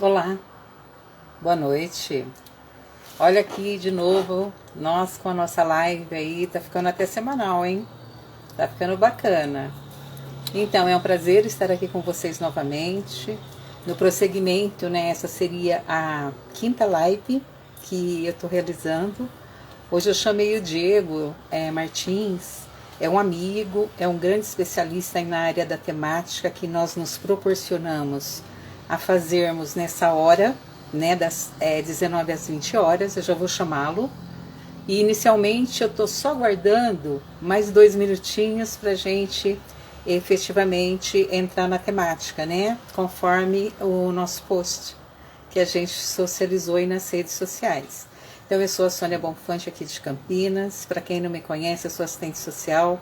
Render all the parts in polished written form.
Olá, boa noite. Olha aqui de novo, nós com a nossa live aí, tá ficando até semanal, hein? Tá ficando bacana. Então, é um prazer estar aqui com vocês novamente. No prosseguimento, né? Essa seria a quinta live que eu tô realizando. Hoje eu chamei o Diego Martins, é um amigo, é um grande especialista na área da temática que nós nos proporcionamos a fazermos nessa hora, né, das 19 às 20 horas, eu já vou chamá-lo. E inicialmente eu estou só aguardando mais 2 minutinhos para a gente efetivamente entrar na temática, né, conforme o nosso post que a gente socializou aí nas redes sociais. Então, eu sou a Sônia Bonfante aqui de Campinas. Para quem não me conhece, eu sou assistente social.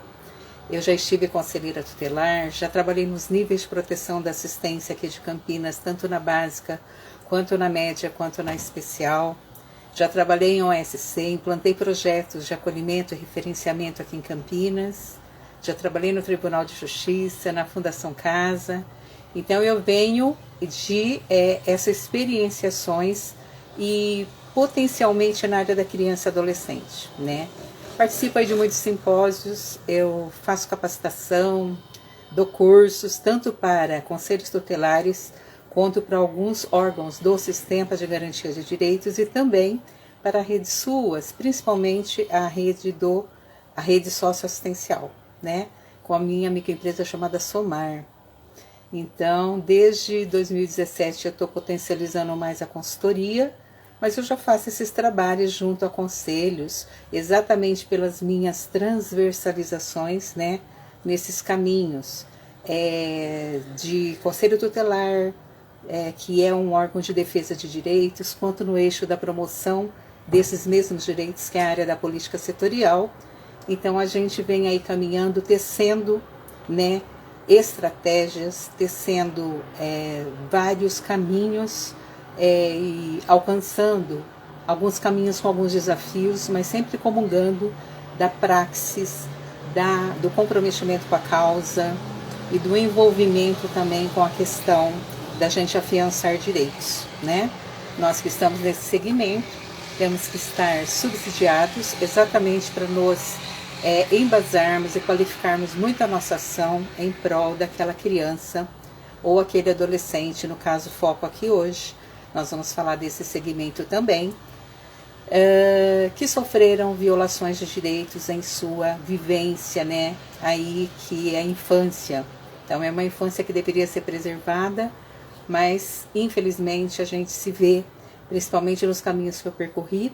Eu já estive conselheira tutelar, já trabalhei nos níveis de proteção da assistência aqui de Campinas, tanto na básica, quanto na média, quanto na especial. Já trabalhei em OSC, implantei projetos de acolhimento e referenciamento aqui em Campinas. Já trabalhei no Tribunal de Justiça, na Fundação Casa. Então, eu venho de essas experienciações e potencialmente na área da criança e adolescente, né? Participo aí de muitos simpósios, eu faço capacitação, dou cursos, tanto para conselhos tutelares, quanto para alguns órgãos do Sistema de Garantia de Direitos e também para a rede SUAS, principalmente a rede socioassistencial, né? Com a minha microempresa chamada Somar. Então, desde 2017 eu estou potencializando mais a consultoria, mas eu já faço esses trabalhos junto a conselhos, exatamente pelas minhas transversalizações, né, nesses caminhos de conselho tutelar, que é um órgão de defesa de direitos, quanto no eixo da promoção desses mesmos direitos, que é a área da política setorial. Então, a gente vem aí caminhando, tecendo, né, estratégias, tecendo vários caminhos e alcançando alguns caminhos com alguns desafios, mas sempre comungando da praxis, do comprometimento com a causa e do envolvimento também com a questão da gente afiançar direitos, né? Nós que estamos nesse segmento temos que estar subsidiados exatamente para nos embasarmos e qualificarmos muito a nossa ação em prol daquela criança ou aquele adolescente, no caso foco aqui hoje, nós vamos falar desse segmento também, que sofreram violações de direitos em sua vivência, né, aí que é a infância. Então é uma infância que deveria ser preservada, mas infelizmente a gente se vê, principalmente nos caminhos que eu percorri,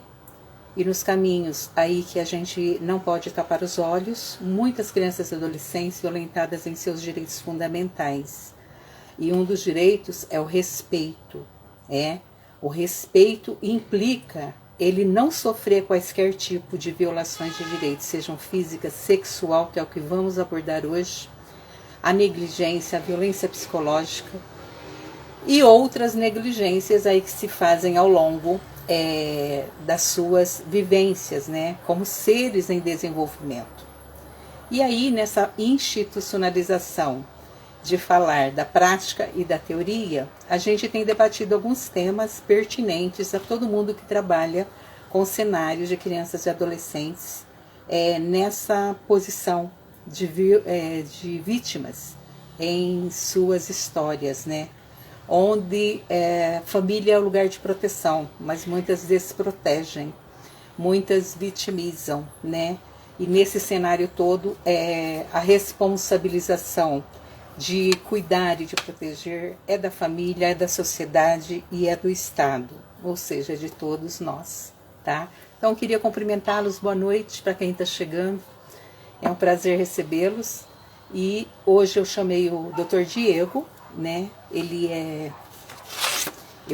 e nos caminhos aí que a gente não pode tapar os olhos, muitas crianças e adolescentes violentadas em seus direitos fundamentais. E um dos direitos é o respeito. O respeito implica ele não sofrer quaisquer tipo de violações de direitos, sejam física, sexual, que é o que vamos abordar hoje, a negligência, a violência psicológica e outras negligências aí que se fazem ao longo das suas vivências, né, como seres em desenvolvimento. E aí, nessa institucionalização de falar da prática e da teoria, a gente tem debatido alguns temas pertinentes a todo mundo que trabalha com cenários de crianças e adolescentes nessa posição de vítimas em suas histórias, né? Onde família é o lugar de proteção, mas muitas desprotegem, muitas vitimizam, né? E nesse cenário todo, a responsabilização de cuidar e de proteger é da família, é da sociedade e é do Estado, ou seja, de todos nós, tá? Então, eu queria cumprimentá-los, boa noite para quem está chegando, é um prazer recebê-los. E hoje eu chamei o Dr. Diego, né? Eu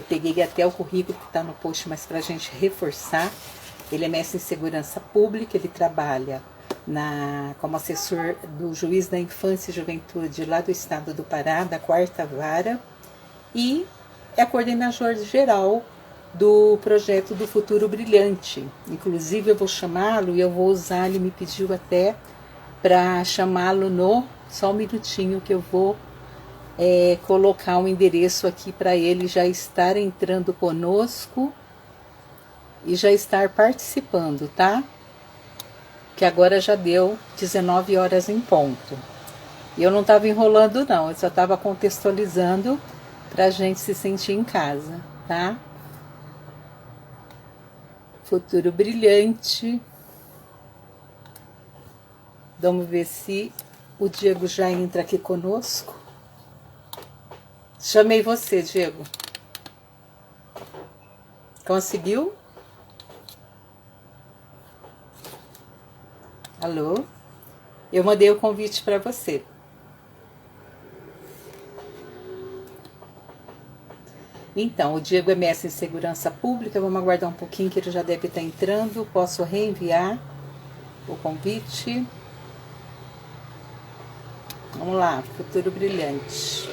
peguei até o currículo que está no post, mas para a gente reforçar, ele é mestre em segurança pública, ele trabalha como assessor do juiz da infância e juventude lá do estado do Pará, da 4ª Vara, e é coordenador geral do projeto do Futuro Brilhante. Inclusive eu vou chamá-lo e eu vou usar, ele me pediu até para chamá-lo só um minutinho que eu vou colocar um endereço aqui para ele já estar entrando conosco e já estar participando, tá? Que agora já deu 19 horas em ponto. E eu não estava enrolando não, eu só estava contextualizando para a gente se sentir em casa, tá? Futuro brilhante. Vamos ver se o Diego já entra aqui conosco. Chamei você, Diego. Conseguiu? Alô? Eu mandei o convite para você. Então, o Diego é mestre em segurança pública. Vamos aguardar um pouquinho que ele já deve estar entrando. Posso reenviar o convite? Vamos lá, futuro brilhante.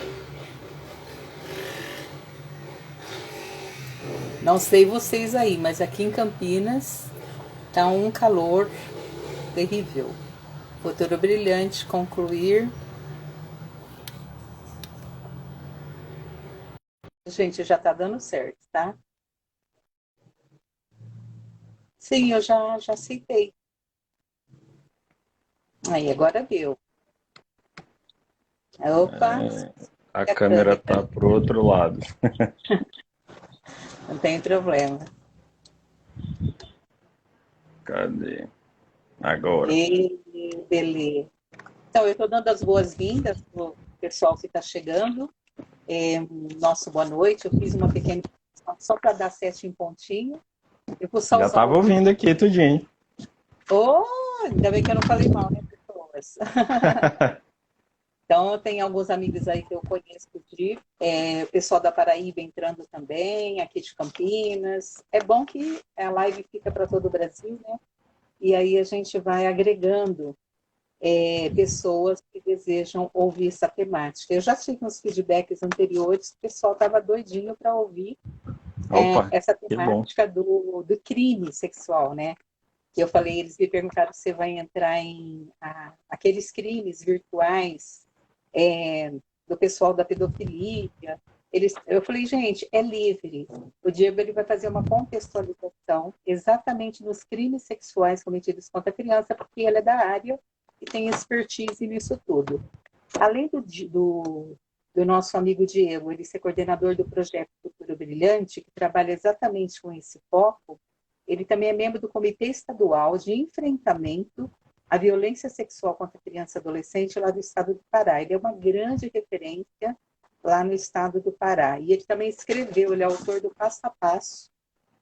Não sei vocês aí, mas aqui em Campinas tá um calor terrível. Futuro brilhante, concluir. Gente, já tá dando certo, tá? Sim, eu já aceitei. Aí, agora deu. Opa, A a câmera câmera. tá pro outro lado. Não tem problema. Cadê? Agora. E, beleza. Então, eu estou dando as boas-vindas para o pessoal que está chegando. Nosso boa noite. Eu fiz uma pequena só para dar 7 em pontinho. Eu vou só Já usar tava o. ouvindo aqui tudinho. Oh, ainda bem que eu não falei mal, né, pessoas? Então, tem alguns amigos aí que eu conheço o pessoal da Paraíba entrando também, aqui de Campinas. É bom que a live fica para todo o Brasil, né? E aí a gente vai agregando pessoas que desejam ouvir essa temática. Eu já tive uns feedbacks anteriores, o pessoal estava doidinho para ouvir Opa, essa que bom. temática do crime sexual, né? Que eu falei, eles me perguntaram se vai entrar em aqueles crimes virtuais do pessoal da pedofilia. Eu falei, gente, é livre. O Diego ele vai fazer uma contextualização exatamente nos crimes sexuais cometidos contra a criança, porque ele é da área e tem expertise nisso tudo. Além do nosso amigo Diego, ele ser coordenador do projeto Futuro Brilhante, que trabalha exatamente com esse foco, ele também é membro do Comitê Estadual de Enfrentamento à Violência Sexual contra Criança e Adolescente lá do estado do Pará. Ele é uma grande referência lá no estado do Pará. E ele também escreveu, ele é autor do Passo a Passo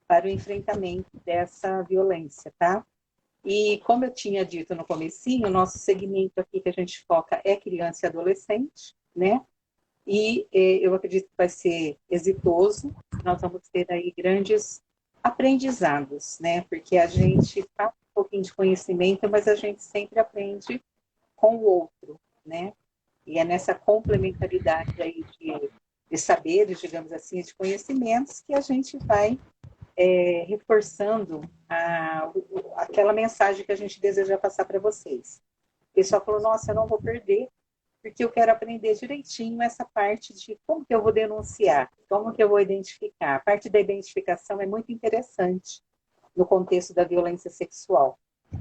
para o enfrentamento dessa violência, tá? E como eu tinha dito no comecinho, o nosso segmento aqui que a gente foca é criança e adolescente, né? E eu acredito que vai ser exitoso. Nós vamos ter aí grandes aprendizados, né? Porque a gente faz um pouquinho de conhecimento, mas a gente sempre aprende com o outro, né? E é nessa complementaridade aí de saberes, digamos assim, de conhecimentos que a gente vai reforçando aquela mensagem que a gente deseja passar para vocês. O pessoal falou, nossa, eu não vou perder, porque eu quero aprender direitinho essa parte de como que eu vou denunciar, como que eu vou identificar. A parte da identificação é muito interessante no contexto da violência sexual.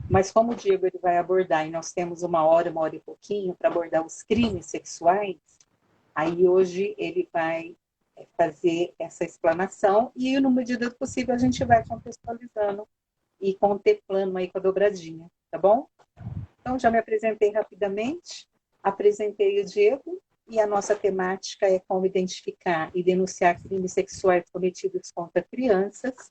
Mas como o Diego ele vai abordar, e nós temos uma hora e pouquinho para abordar os crimes sexuais, aí hoje ele vai fazer essa explanação e, no medida do possível, a gente vai contextualizando e contemplando aí com a dobradinha, tá bom? Então, já me apresentei rapidamente, apresentei o Diego, e a nossa temática é como identificar e denunciar crimes sexuais cometidos contra crianças.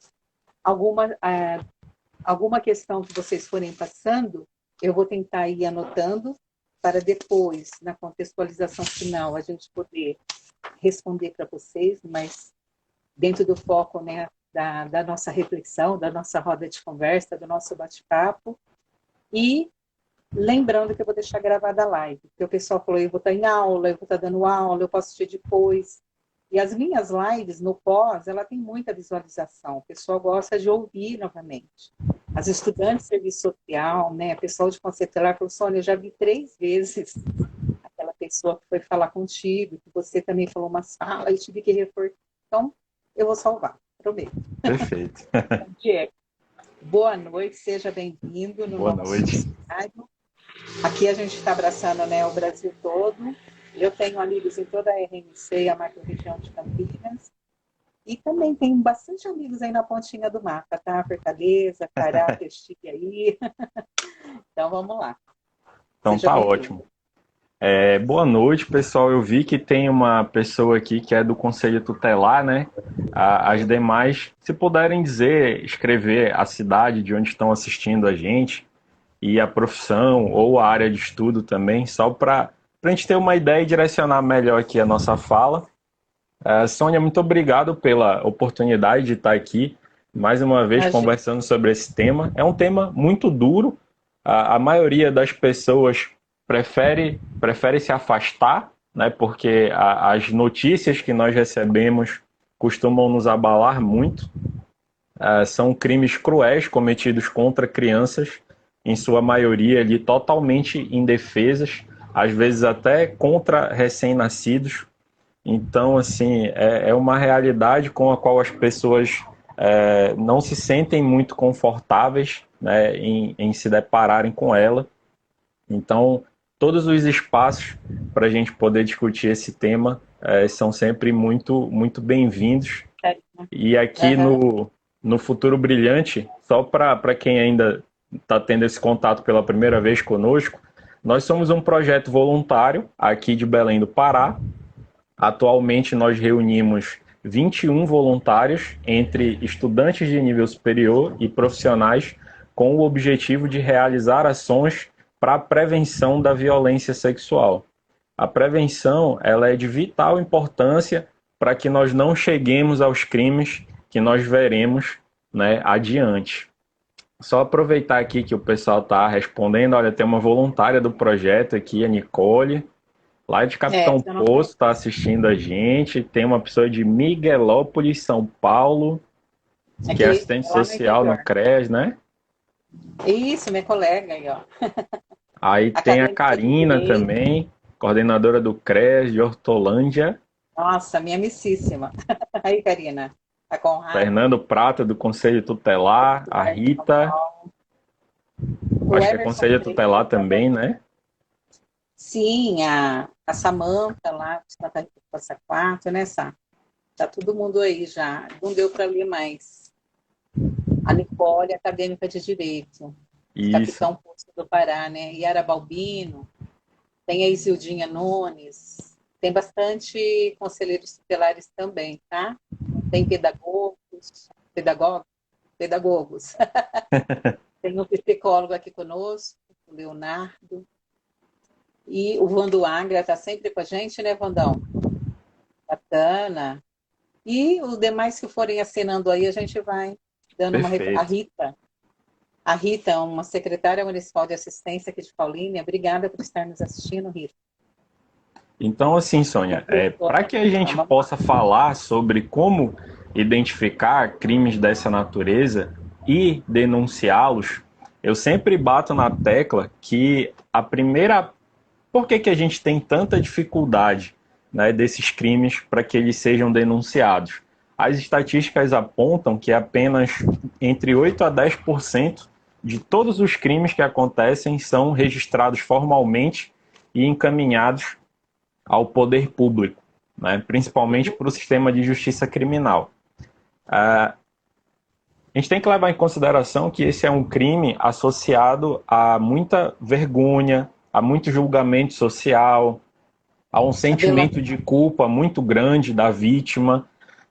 Alguma questão que vocês forem passando, eu vou tentar ir anotando, para depois, na contextualização final, a gente poder responder para vocês, mas dentro do foco, né, da nossa reflexão, da nossa roda de conversa, do nosso bate-papo. E lembrando que eu vou deixar gravada a live, porque o pessoal falou, eu vou estar em aula, eu vou estar dando aula, eu posso assistir depois. E as minhas lives, no pós, ela tem muita visualização. O pessoal gosta de ouvir novamente. As estudantes de serviço social, né, pessoal de conceito falou, Sônia, eu já vi 3 vezes aquela pessoa que foi falar contigo, que você também falou umas falas e tive que reforçar. Então, eu vou salvar, prometo. Perfeito. Diego, boa noite, seja bem-vindo no Boa nosso noite. cenário. Aqui a gente está abraçando, né, o Brasil todo. Eu tenho amigos em toda a RMC, a macro-região de Campinas. E também tenho bastante amigos aí na pontinha do mapa, tá? Fortaleza, Pará, Peixinho aí. Então vamos lá. Então Seja tá bem-vindo. ótimo. Boa noite, pessoal. Eu vi que tem uma pessoa aqui que é do Conselho Tutelar, né? As demais, se puderem dizer, escrever a cidade de onde estão assistindo a gente e a profissão ou a área de estudo também, só para a gente ter uma ideia e direcionar melhor aqui a nossa fala. Sônia, muito obrigado pela oportunidade de estar aqui mais uma vez Imagina. conversando sobre esse tema. É um tema muito duro. A maioria das pessoas prefere se afastar, né, porque as notícias que nós recebemos costumam nos abalar muito. São crimes cruéis cometidos contra crianças, em sua maioria ali totalmente indefesas, às vezes até contra recém-nascidos. Então, assim, é uma realidade com a qual as pessoas não se sentem muito confortáveis, né, em se depararem com ela. Então, todos os espaços para a gente poder discutir esse tema são sempre muito, muito bem-vindos. E aqui Uhum. no Futuro Brilhante, só para quem ainda está tendo esse contato pela primeira vez conosco, nós somos um projeto voluntário aqui de Belém do Pará. Atualmente nós reunimos 21 voluntários entre estudantes de nível superior e profissionais com o objetivo de realizar ações para a prevenção da violência sexual. A prevenção ela é de vital importância para que nós não cheguemos aos crimes que nós veremos, né, adiante. Só aproveitar aqui que o pessoal está respondendo. Olha, tem uma voluntária do projeto aqui, a Nicole. Lá de Capitão Se eu não Poço está assistindo a gente. Tem uma pessoa de Miguelópolis, São Paulo, que é aqui, assistente lá no social no interior. CRES, né? Isso, minha colega aí, ó. Aí tem a Acadêmica de Karina Direito. também, coordenadora do CRES de Hortolândia. Nossa, minha amicíssima. Aí, Karina. A Conrado, Fernando Prata, do Conselho Tutelar. A Eduardo de São Rita, Paulo. O acho que é Emerson Conselho Tutelar Freitas também, também. né? Sim, a Samanta lá, de Santa Rita do Passa Quatro, né, Sá? Tá todo mundo aí já. Não deu para ler mais. A Nicole, acadêmica de Direito, de Isso, Capitão Poço do Pará, né? Yara Balbino, tem a Isildinha Nunes, tem bastante conselheiros tutelares também, tá? Tem pedagogos. Tem um psicólogo aqui conosco, o Leonardo. E o Vando Angra está sempre com a gente, né, Vandão? Bacana. E os demais que forem assinando aí, a gente vai dando uma. perfeito. A Rita, é uma secretária municipal de assistência aqui de Paulínia. Obrigada por estar nos assistindo, Rita. Então, assim, Sônia, para que a gente possa falar sobre como identificar crimes dessa natureza e denunciá-los, eu sempre bato na tecla que a primeira. Por que a gente tem tanta dificuldade, né, desses crimes para que eles sejam denunciados? As estatísticas apontam que apenas entre 8 a 10% de todos os crimes que acontecem são registrados formalmente e encaminhados ao poder público, né, principalmente para o sistema de justiça criminal. A gente tem que levar em consideração que esse é um crime associado a muita vergonha, a muito julgamento social, a um sentimento de culpa muito grande da vítima,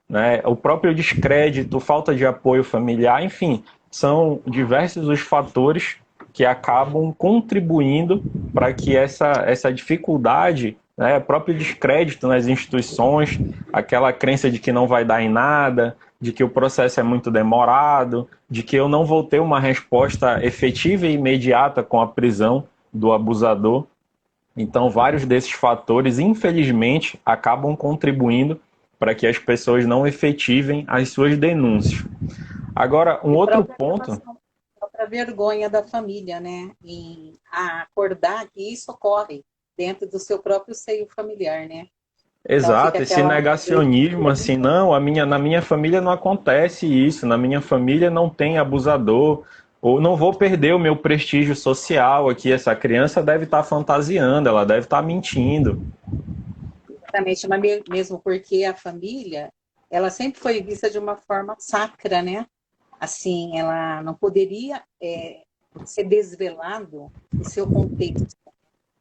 né? O próprio descrédito, falta de apoio familiar, enfim, são diversos os fatores que acabam contribuindo para que essa dificuldade, né, o próprio descrédito nas instituições, aquela crença de que não vai dar em nada, de que o processo é muito demorado, de que eu não vou ter uma resposta efetiva e imediata com a prisão do abusador. Então, vários desses fatores, infelizmente, acabam contribuindo para que as pessoas não efetivem as suas denúncias. Agora, um outro ponto. A própria vergonha da família, né? Em acordar que isso ocorre. dentro do seu próprio seio familiar, né? Então fica Exato, esse aquela negacionismo, assim, não, na minha família não acontece isso, na minha família não tem abusador, ou não vou perder o meu prestígio social aqui, essa criança deve estar fantasiando, ela deve estar mentindo. exatamente, mas mesmo porque a família, ela sempre foi vista de uma forma sacra, né? Assim, ela não poderia ser desvelado o seu contexto.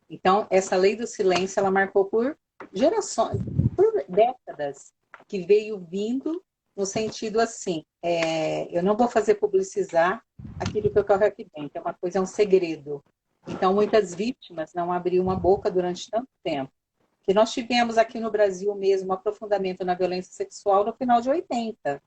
Então, essa lei do silêncio, ela marcou por gerações, por décadas, que veio vindo no sentido assim, eu não vou fazer publicizar aquilo que ocorre aqui dentro, é uma coisa, é um segredo. Então, muitas vítimas não abriam a boca durante tanto tempo. Que nós tivemos aqui no Brasil mesmo um aprofundamento na violência sexual no final de 80,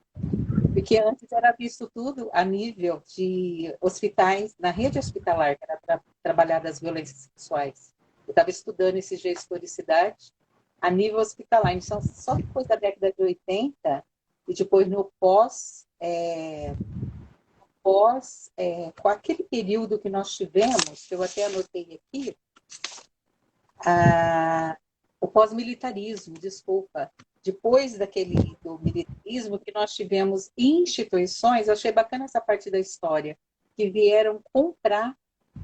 porque antes era visto tudo a nível de hospitais, na rede hospitalar, que era trabalhada as violências sexuais. Eu estava estudando esse dia historicidade a nível hospitalar. Então, só depois da década de 80 e depois no com aquele período que nós tivemos, que eu até anotei aqui, o pós-militarismo, desculpa. Depois do militarismo, que nós tivemos instituições, eu achei bacana essa parte da história, que vieram comprar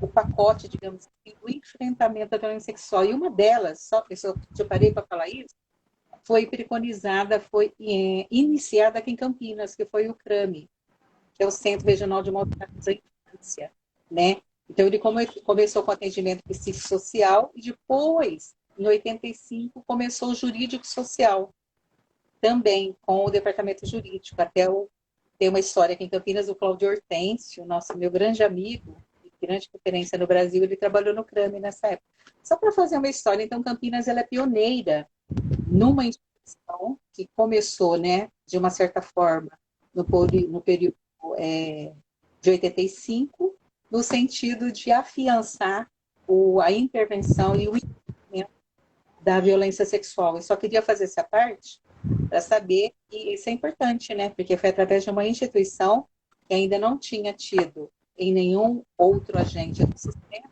o pacote, digamos assim, do enfrentamento à violência sexual. E uma delas, só que eu parei para falar isso, foi preconizada, foi iniciada aqui em Campinas, que foi o CRAME, que é o Centro Regional de Maltratos à Infância, né? Então, ele começou com atendimento psicossocial e depois, em 85, começou o jurídico social, também com o departamento jurídico. Tem uma história aqui em Campinas, o Cláudio Hortêncio, meu grande amigo, grande referência no Brasil, ele trabalhou no CRAME nessa época. Só para fazer uma história, então, Campinas ela é pioneira numa instituição que começou, né, de uma certa forma, no período de 85, no sentido de afiançar a intervenção e o entendimento da violência sexual. Eu só queria fazer essa parte para saber que isso é importante, né? Porque foi através de uma instituição que ainda não tinha tido em nenhum outro agente do sistema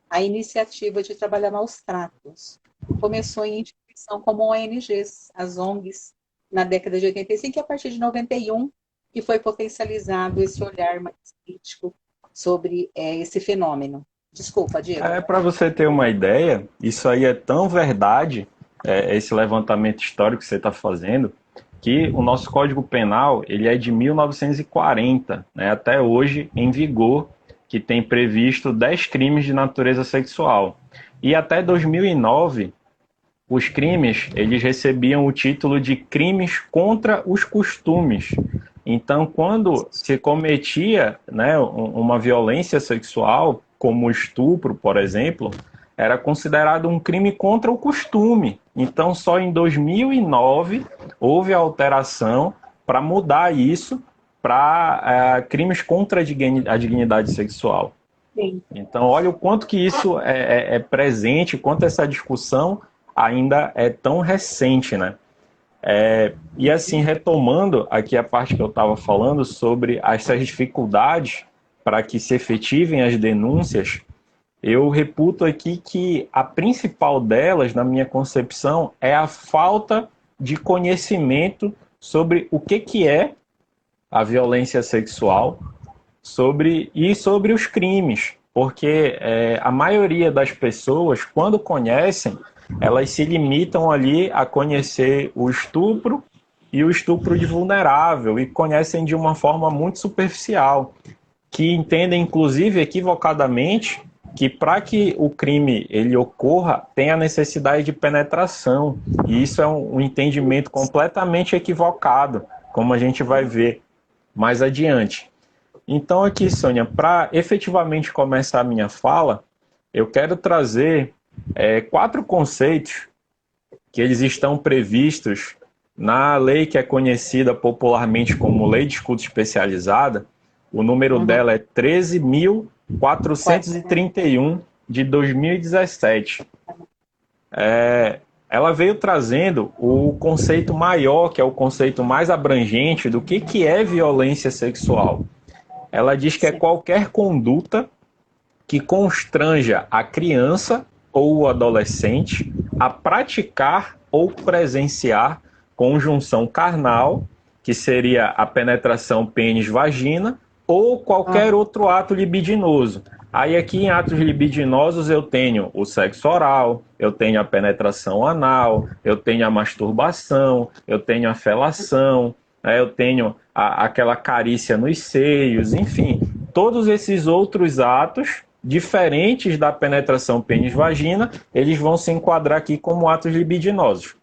a iniciativa de trabalhar maus tratos. Começou em instituição como ONGs, as ONGs, na década de 85, e a partir de 91, que foi potencializado esse olhar mais crítico sobre esse fenômeno. Desculpa, Diego. Para você ter uma ideia, isso aí é tão verdade, esse levantamento histórico que você está fazendo, que o nosso Código Penal ele é de 1940, né, até hoje em vigor, que tem previsto 10 crimes de natureza sexual. E até 2009, os crimes eles recebiam o título de crimes contra os costumes. Então, quando se cometia, né, uma violência sexual, como o estupro, por exemplo, era considerado um crime contra o costume. Então, só em 2009 houve a alteração para mudar isso para crimes contra a dignidade sexual. Sim. Então, olha o quanto que isso é presente, quanto essa discussão ainda é tão recente, né? E assim, retomando aqui a parte que eu estava falando sobre essas dificuldades para que se efetivem as denúncias, eu reputo aqui que a principal delas, na minha concepção, é a falta de conhecimento sobre o que é a violência sexual e sobre os crimes. Porque a maioria das pessoas, quando conhecem, elas se limitam ali a conhecer o estupro e o estupro de vulnerável e conhecem de uma forma muito superficial, que entendem, inclusive, equivocadamente, que para que o crime ele ocorra, tem a necessidade de penetração. E isso é um entendimento completamente equivocado, como a gente vai ver mais adiante. Então aqui, Sônia, para efetivamente começar a minha fala, eu quero trazer 4 conceitos que eles estão previstos na lei que é conhecida popularmente como Lei de Escuta Especializada. O número dela é 13.431 de 2017. Ela veio trazendo o conceito maior, que é o conceito mais abrangente do que é violência sexual. Ela diz que é qualquer conduta que constranja a criança ou o adolescente a praticar ou presenciar conjunção carnal, que seria a penetração pênis-vagina, ou qualquer outro ato libidinoso. Aí aqui em atos libidinosos eu tenho o sexo oral, eu tenho a penetração anal, eu tenho a masturbação, eu tenho a felação, né, eu tenho aquela carícia nos seios, enfim, todos esses outros atos diferentes da penetração pênis-vagina, eles vão se enquadrar aqui como atos libidinosos.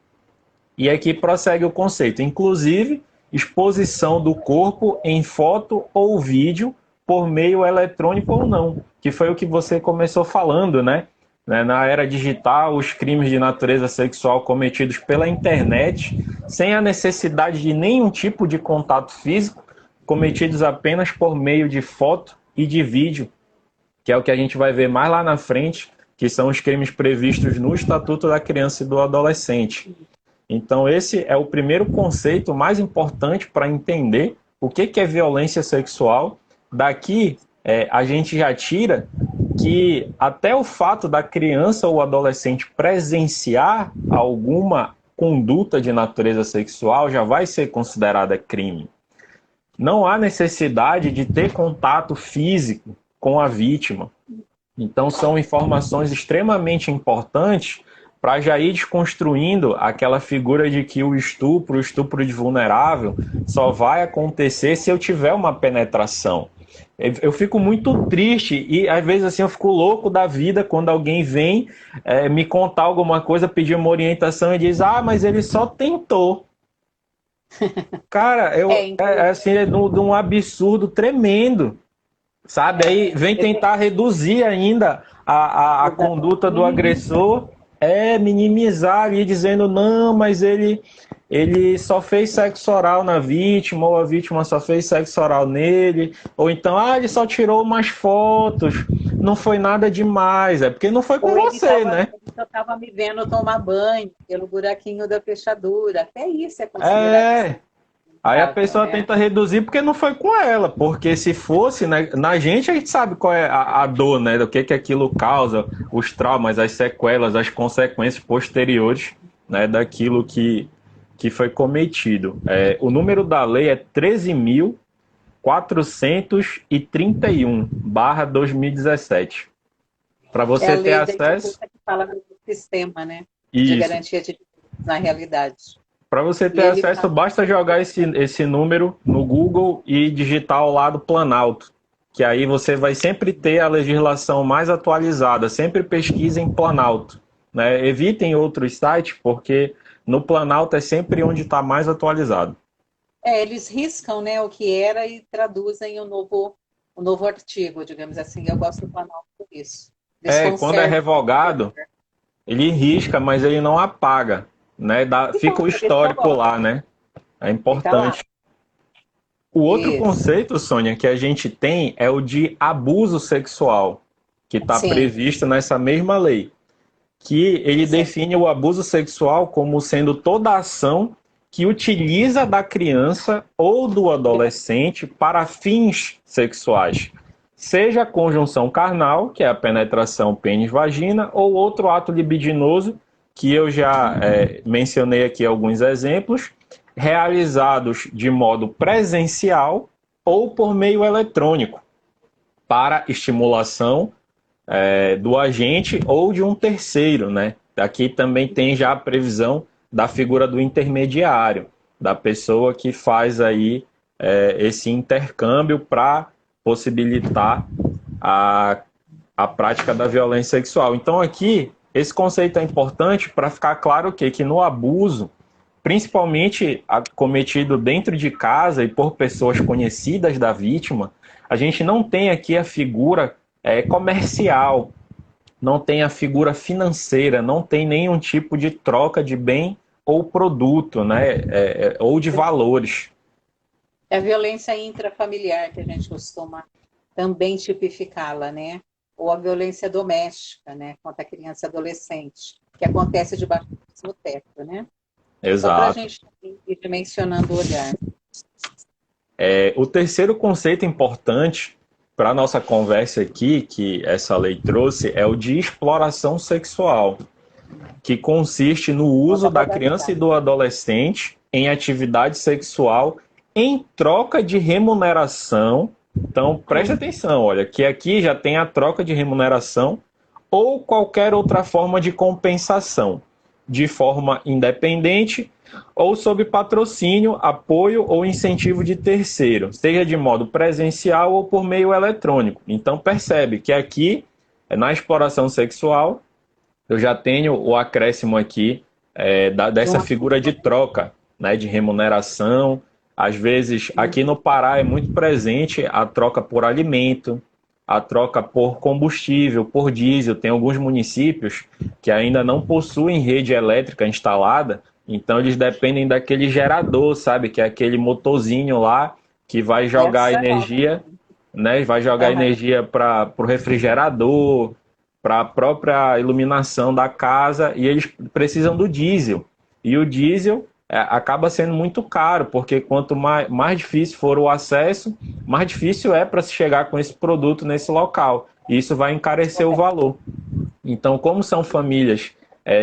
E aqui prossegue o conceito, inclusive exposição do corpo em foto ou vídeo por meio eletrônico ou não, que foi o que você começou falando, né? Na era digital, os crimes de natureza sexual cometidos pela internet, sem a necessidade de nenhum tipo de contato físico, cometidos apenas por meio de foto e de vídeo, que é o que a gente vai ver mais lá na frente, que são os crimes previstos no Estatuto da Criança e do Adolescente. Então, esse é o primeiro conceito mais importante para entender o que é violência sexual. Daqui, a gente já tira que até o fato da criança ou adolescente presenciar alguma conduta de natureza sexual já vai ser considerada crime. Não há necessidade de ter contato físico com a vítima. Então, são informações extremamente importantes para já ir desconstruindo aquela figura de que o estupro de vulnerável, só vai acontecer se eu tiver uma penetração. Eu fico muito triste e às vezes assim eu fico louco da vida quando alguém vem me contar alguma coisa, pedir uma orientação e diz, mas ele só tentou. Cara, assim, é de um absurdo tremendo, sabe? Aí vem tentar reduzir ainda a conduta do agressor, minimizar ali, dizendo, não, mas ele só fez sexo oral na vítima, ou a vítima só fez sexo oral nele, ou então, ele só tirou umas fotos, não foi nada demais, é porque não foi com você, né? Eu estava me vendo tomar banho pelo buraquinho da fechadura, até isso é considerado. Aí a pessoa tenta reduzir porque não foi com ela, porque se fosse, né, na gente a gente sabe qual é a dor, né, do que aquilo causa, os traumas, as sequelas, as consequências posteriores, né, daquilo que foi cometido. O número da lei é 13.431/2017. Para você ter acesso... que fala do sistema, né, de garantia de direitos na realidade. Para você ter acesso, basta jogar esse número no Google e digitar ao lado Planalto, que aí você vai sempre ter a legislação mais atualizada, sempre pesquise em Planalto, né? Evitem outros sites, porque no Planalto é sempre onde está mais atualizado. Eles riscam, né, o que era e traduzem o novo artigo, digamos assim. Eu gosto do Planalto por isso. Quando é revogado, ele risca, mas ele não apaga. Né? Fica o histórico lá, né? É importante. O outro conceito, Sônia, que a gente tem é o de abuso sexual, que está previsto nessa mesma lei, que ele define o abuso sexual como sendo toda ação que utiliza da criança ou do adolescente para fins sexuais, seja a conjunção carnal, que é a penetração pênis-vagina, ou outro ato libidinoso, que eu já mencionei aqui alguns exemplos, realizados de modo presencial ou por meio eletrônico, para estimulação do agente ou de um terceiro, né? Aqui também tem já a previsão da figura do intermediário, da pessoa que faz aí esse intercâmbio para possibilitar a prática da violência sexual. Então aqui esse conceito é importante para ficar claro que no abuso, principalmente cometido dentro de casa e por pessoas conhecidas da vítima, a gente não tem aqui a figura comercial, não tem a figura financeira, não tem nenhum tipo de troca de bem ou produto, né, ou de valores. É a violência intrafamiliar que a gente costuma também tipificá-la, né? Ou a violência doméstica, né, contra a criança e adolescente, que acontece debaixo do mesmo teto, né? Exato. Só para a gente ir dimensionando o olhar. O terceiro conceito importante para a nossa conversa aqui, que essa lei trouxe, é o de exploração sexual, que consiste no uso da criança e do adolescente em atividade sexual em troca de remuneração. Então, preste atenção, olha, que aqui já tem a troca de remuneração ou qualquer outra forma de compensação, de forma independente ou sob patrocínio, apoio ou incentivo de terceiro, seja de modo presencial ou por meio eletrônico. Então, percebe que aqui, na exploração sexual, eu já tenho o acréscimo aqui dessa figura de troca, né, de remuneração. Às vezes, aqui no Pará é muito presente a troca por alimento, a troca por combustível, por diesel. Tem alguns municípios que ainda não possuem rede elétrica instalada, então eles dependem daquele gerador, sabe? Que é aquele motorzinho lá que vai jogar energia, né? Vai jogar energia para o refrigerador, para a própria iluminação da casa, e eles precisam do diesel. E o diesel acaba sendo muito caro, porque quanto mais difícil for o acesso, mais difícil é para se chegar com esse produto nesse local. E isso vai encarecer o valor. Então, como são famílias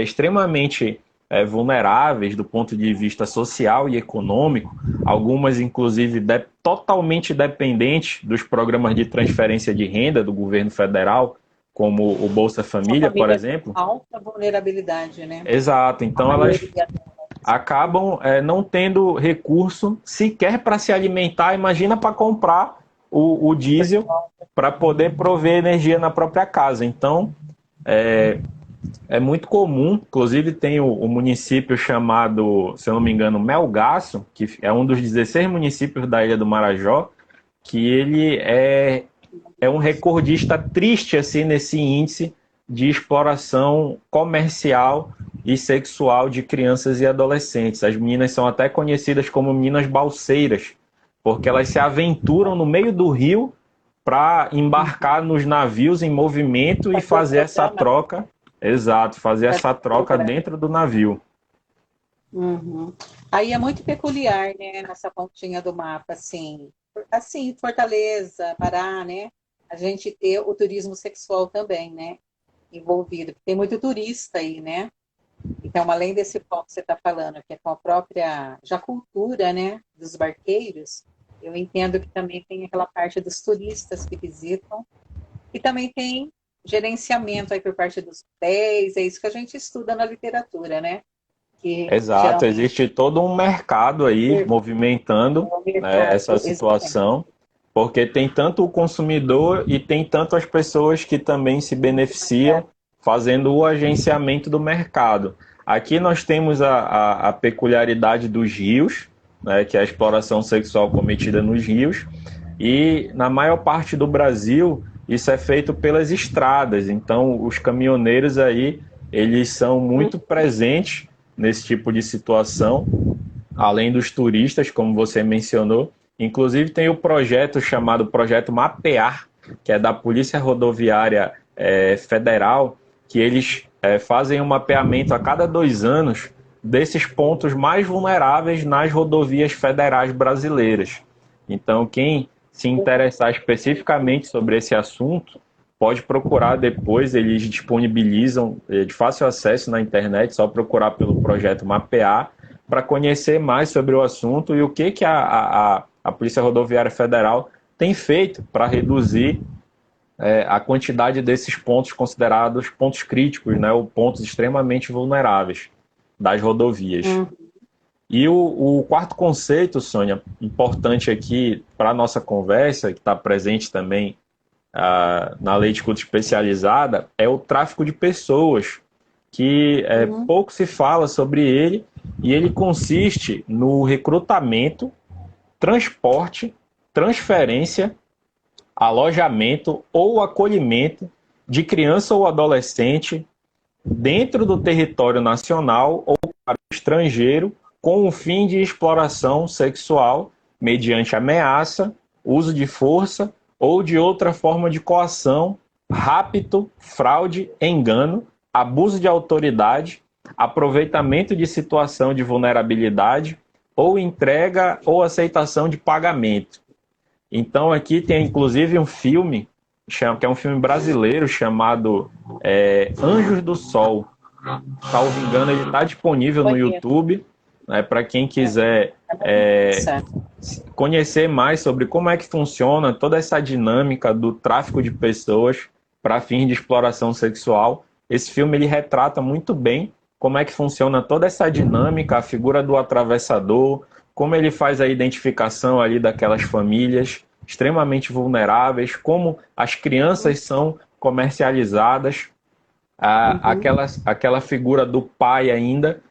extremamente vulneráveis do ponto de vista social e econômico, algumas inclusive totalmente dependentes dos programas de transferência de renda do governo federal, como o Bolsa Família, por exemplo. Alta vulnerabilidade, né? Exato. Então, elas acabam não tendo recurso sequer para se alimentar. Imagina para comprar o diesel para poder prover energia na própria casa. Então, é muito comum, inclusive tem o município chamado, se eu não me engano, Melgaço, que é um dos 16 municípios da Ilha do Marajó, que ele é um recordista triste assim, nesse índice de exploração comercial e sexual de crianças e adolescentes. As meninas são até conhecidas como meninas balseiras, porque elas se aventuram no meio do rio para embarcar nos navios em movimento e fazer essa troca. Exato, fazer essa troca dentro do navio. Uhum. Aí é muito peculiar, né, nessa pontinha do mapa, assim, Fortaleza, Pará, né, a gente ter o turismo sexual também, né, envolvido. Tem muito turista aí, né, então além desse ponto que você está falando, que é com a própria, já cultura, né, dos barqueiros, eu entendo que também tem aquela parte dos turistas que visitam, e também tem gerenciamento aí por parte dos hotéis, é isso que a gente estuda na literatura, né? Que Exato, existe todo um mercado aí movimentando essa situação, porque tem tanto o consumidor e tem tanto as pessoas que também se beneficiam fazendo o agenciamento do mercado. Aqui nós temos a peculiaridade dos rios, né, que é a exploração sexual cometida nos rios, e na maior parte do Brasil isso é feito pelas estradas. Então os caminhoneiros aí, eles são muito presentes nesse tipo de situação, além dos turistas, como você mencionou. Inclusive tem o projeto chamado Projeto Mapear, que é da Polícia Rodoviária Federal, que eles fazem um mapeamento a cada 2 anos desses pontos mais vulneráveis nas rodovias federais brasileiras. Então, quem se interessar especificamente sobre esse assunto, pode procurar depois, eles disponibilizam de fácil acesso na internet, só procurar pelo projeto Mapear, para conhecer mais sobre o assunto e o que a Polícia Rodoviária Federal tem feito para reduzir a quantidade desses pontos considerados pontos críticos, né, ou pontos extremamente vulneráveis das rodovias. E o quarto conceito, Sônia, importante aqui para a nossa conversa, que está presente também na lei de escuta especializada, é o tráfico de pessoas, que pouco se fala sobre ele, e ele consiste no recrutamento, transporte, transferência, alojamento ou acolhimento de criança ou adolescente dentro do território nacional ou para o estrangeiro, com o fim de exploração sexual mediante ameaça, uso de força ou de outra forma de coação, rapto, fraude, engano, abuso de autoridade, aproveitamento de situação de vulnerabilidade ou entrega ou aceitação de pagamento. Então aqui tem inclusive um filme, que é um filme brasileiro chamado Anjos do Sol. Salvo engano, ele está disponível no Conheço. YouTube, né, para quem quiser conhecer mais sobre como é que funciona toda essa dinâmica do tráfico de pessoas para fins de exploração sexual. Esse filme ele retrata muito bem como é que funciona toda essa dinâmica, a figura do atravessador, como ele faz a identificação ali daquelas famílias extremamente vulneráveis, como as crianças são comercializadas, aquela figura do pai ainda,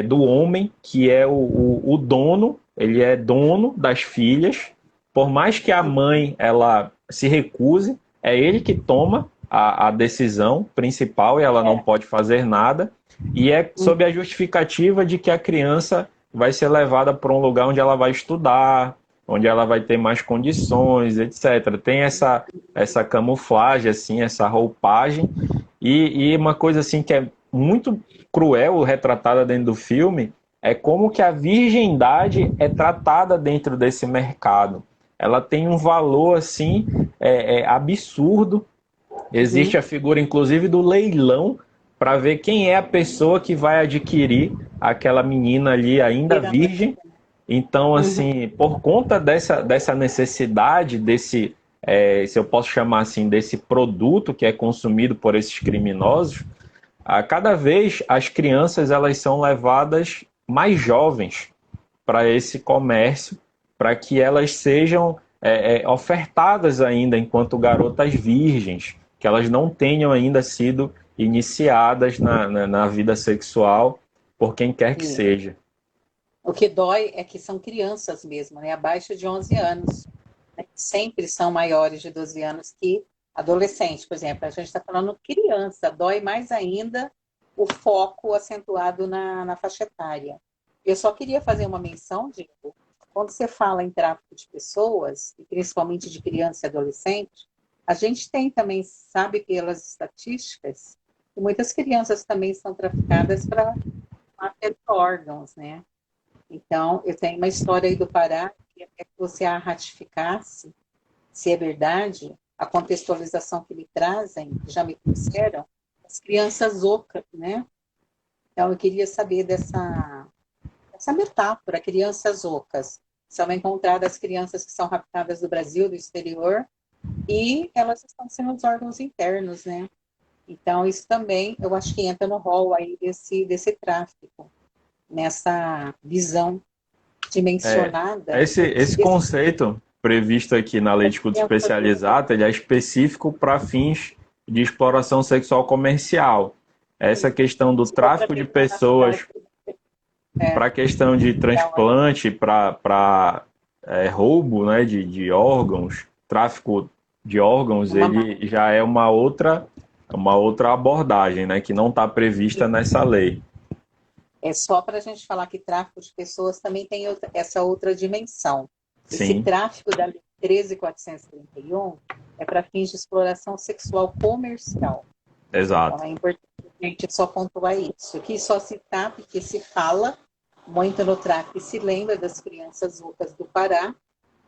do homem, que é o dono, ele é dono das filhas, por mais que a mãe ela se recuse, é ele que toma a decisão principal e ela não pode fazer nada, e é sob a justificativa de que a criança vai ser levada para um lugar onde ela vai estudar, onde ela vai ter mais condições, etc. Tem essa camuflagem, assim, essa roupagem, e uma coisa assim que é muito cruel retratada dentro do filme é como que a virgindade é tratada dentro desse mercado. Ela tem um valor assim absurdo. Existe a figura, inclusive, do leilão para ver quem é a pessoa que vai adquirir aquela menina ali ainda virgem. Então, assim, por conta dessa necessidade, desse, se eu posso chamar assim, desse produto que é consumido por esses criminosos, a cada vez as crianças elas são levadas mais jovens para esse comércio, para que elas sejam ofertadas ainda enquanto garotas virgens, que elas não tenham ainda sido iniciadas na vida sexual por quem quer que seja. O que dói é que são crianças mesmo, né? Abaixo de 11 anos. Né? Sempre são maiores de 12 anos que adolescentes, por exemplo. A gente está falando criança, dói mais ainda o foco acentuado na faixa etária. Eu só queria fazer uma menção, Diego, quando você fala em tráfico de pessoas, e principalmente de criança e adolescente, a gente tem também, sabe pelas estatísticas, que muitas crianças também são traficadas para ter órgãos, né? Então, eu tenho uma história aí do Pará, que é que você a ratificasse, se é verdade, a contextualização que me trazem, que já me trouxeram, as crianças ocas, né? Então, eu queria saber dessa metáfora, crianças ocas. São encontradas crianças que são raptadas do Brasil, do exterior, e elas estão sendo os órgãos internos, né? Então, isso também, eu acho que entra no rol aí desse tráfico, nessa visão dimensionada. Esse conceito previsto aqui na Lei de Culto Especializado, ele é específico para fins de exploração sexual comercial. Essa questão do tráfico de pessoas para a questão de transplante, para roubo, né, de órgãos, tráfico de órgãos, ele já é uma outra abordagem, né, que não está prevista nessa lei. É só para a gente falar que tráfico de pessoas também tem essa outra dimensão. Esse Sim. tráfico da Lei 13.431 é para fins de exploração sexual comercial. Exato. Então, é importante a gente só pontuar isso. Aqui só citar, porque se fala muito no tráfico e se lembra das crianças ocas do Pará,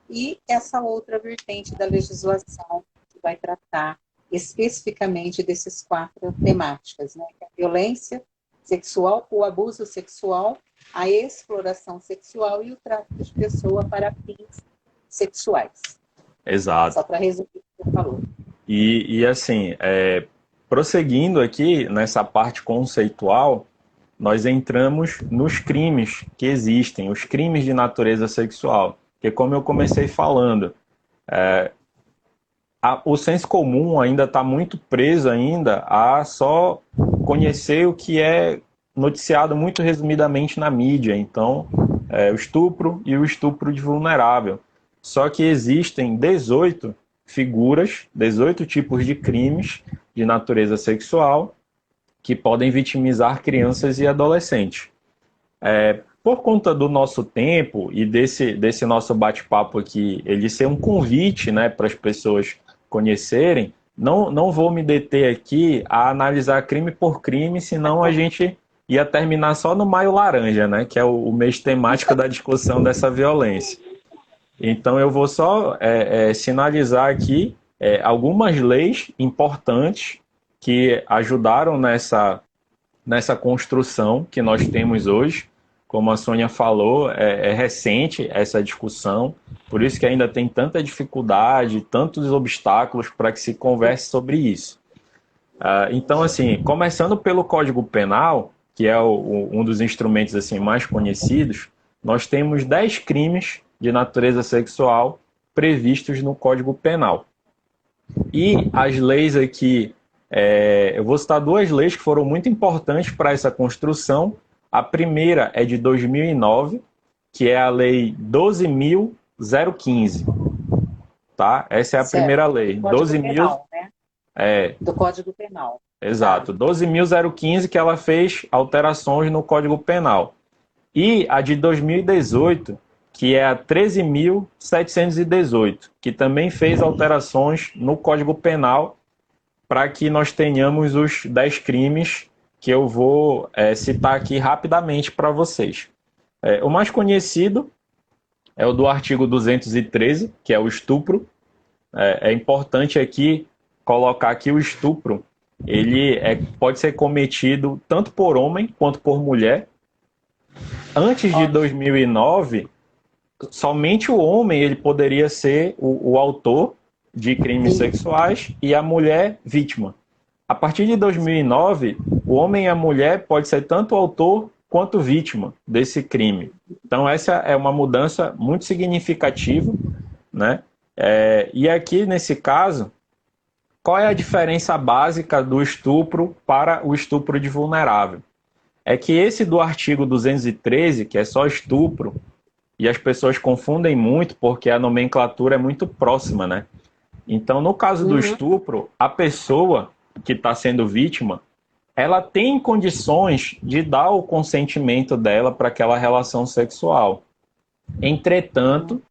e essa outra vertente da legislação que vai tratar especificamente desses 4 temáticas, né? A violência sexual, o abuso sexual, a exploração sexual e o tráfico de pessoa para fins sexuais. Exato. Só para resumir o que você falou. E assim, prosseguindo aqui nessa parte conceitual, nós entramos nos crimes que existem, os crimes de natureza sexual. Porque como eu comecei falando, o senso comum ainda está muito preso ainda a só conhecer o que é noticiado muito resumidamente na mídia. Então, o estupro e o estupro de vulnerável. Só que existem 18 figuras, 18 tipos de crimes de natureza sexual que podem vitimizar crianças e adolescentes. Por conta do nosso tempo e desse nosso bate-papo aqui, ele ser um convite, né, para as pessoas conhecerem, não vou me deter aqui a analisar crime por crime, senão a gente ia terminar só no Maio Laranja, né, que é o mês temático da discussão dessa violência. Então eu vou só sinalizar aqui algumas leis importantes que ajudaram nessa construção que nós temos hoje. Como a Sônia falou, é recente essa discussão, por isso que ainda tem tanta dificuldade, tantos obstáculos para que se converse sobre isso. Então, assim, começando pelo Código Penal, que é um dos instrumentos assim, mais conhecidos, nós temos 10 crimes de natureza sexual previstos no Código Penal. E as leis aqui, eu vou citar duas leis que foram muito importantes para essa construção. A primeira é de 2009, que é a Lei 12.015. Tá? Essa é a Certo. primeira lei. Do Código Penal, né? Do Código Penal. Exato. 12.015, que ela fez alterações no Código Penal. E a de 2018, que é a 13.718, que também fez alterações no Código Penal para que nós tenhamos os 10 crimes que eu vou citar aqui rapidamente para vocês. O mais conhecido é o do artigo 213, que é o estupro. É importante aqui colocar que o estupro ele pode ser cometido tanto por homem quanto por mulher. Antes de 2009, somente o homem ele poderia ser o autor de crimes sexuais e a mulher vítima. A partir de 2009, o homem e a mulher pode ser tanto autor quanto vítima desse crime. Então essa é uma mudança muito significativa, né? E aqui nesse caso, qual é a diferença básica do estupro para o estupro de vulnerável? É que esse do artigo 213, que é só estupro, e as pessoas confundem muito porque a nomenclatura é muito próxima, né? Então, no caso do estupro, a pessoa que está sendo vítima, ela tem condições de dar o consentimento dela para aquela relação sexual. Entretanto,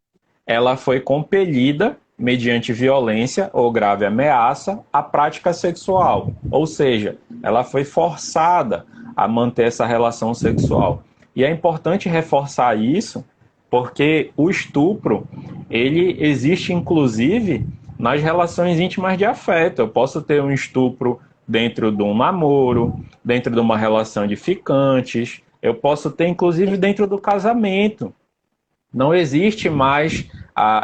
ela foi compelida, mediante violência ou grave ameaça, à prática sexual. Ou seja, ela foi forçada a manter essa relação sexual. E é importante reforçar isso, porque o estupro, ele existe inclusive nas relações íntimas de afeto. Eu posso ter um estupro dentro de um namoro, dentro de uma relação de ficantes, eu posso ter inclusive dentro do casamento. Não existe mais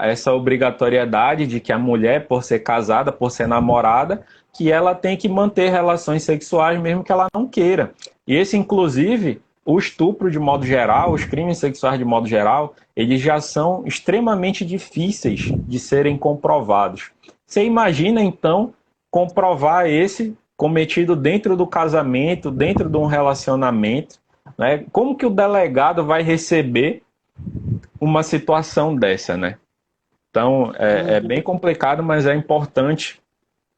essa obrigatoriedade de que a mulher, por ser casada, por ser namorada, que ela tem que manter relações sexuais mesmo que ela não queira. E esse, inclusive, o estupro de modo geral, os crimes sexuais de modo geral, eles já são extremamente difíceis de serem comprovados. Você imagina, então, comprovar esse cometido dentro do casamento, dentro de um relacionamento, né? Como que o delegado vai receber uma situação dessa, né? Então, é bem complicado, mas é importante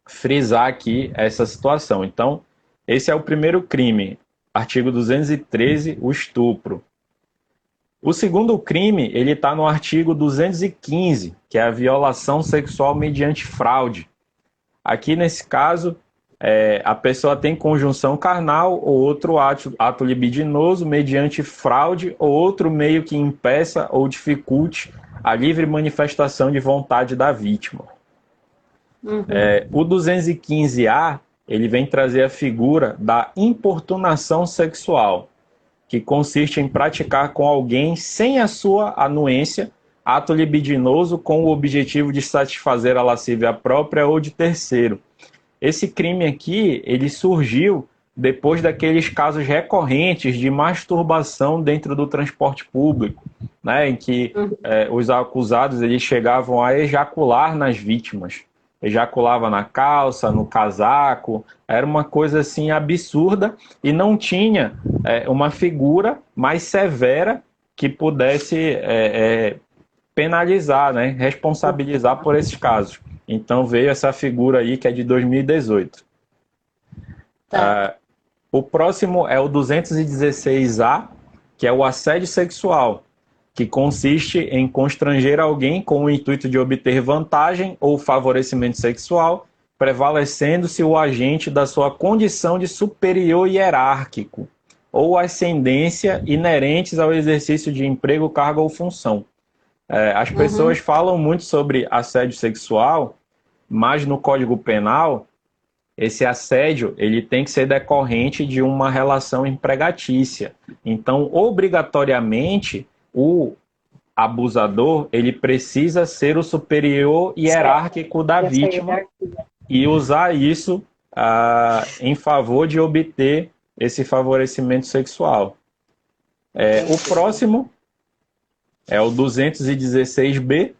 frisar aqui essa situação. Então, esse é o primeiro crime, artigo 213, o estupro. O segundo crime, ele está no artigo 215, que é a violação sexual mediante fraude. Aqui, nesse caso, a pessoa tem conjunção carnal ou outro ato libidinoso mediante fraude ou outro meio que impeça ou dificulte a livre manifestação de vontade da vítima. O 215A, ele vem trazer a figura da importunação sexual, que consiste em praticar com alguém sem a sua anuência ato libidinoso com o objetivo de satisfazer a lascívia própria ou de terceiro. Esse crime aqui, ele surgiu depois daqueles casos recorrentes de masturbação dentro do transporte público, né, em que os acusados eles chegavam a ejacular nas vítimas. Ejaculava na calça, no casaco, era uma coisa assim absurda e não tinha uma figura mais severa que pudesse penalizar, né, responsabilizar por esses casos. Então veio essa figura aí que é de 2018. O próximo é o 216A, que é o assédio sexual, que consiste em constranger alguém com o intuito de obter vantagem ou favorecimento sexual, prevalecendo-se o agente da sua condição de superior hierárquico ou ascendência inerentes ao exercício de emprego, cargo ou função. As Uhum. pessoas falam muito sobre assédio sexual, mas no Código Penal, esse assédio ele tem que ser decorrente de uma relação empregatícia. Então, obrigatoriamente, o abusador ele precisa ser o superior Certo. hierárquico da Essa vítima hierarquia. e usar isso em favor de obter esse favorecimento sexual. O Entendi. próximo é o 216B,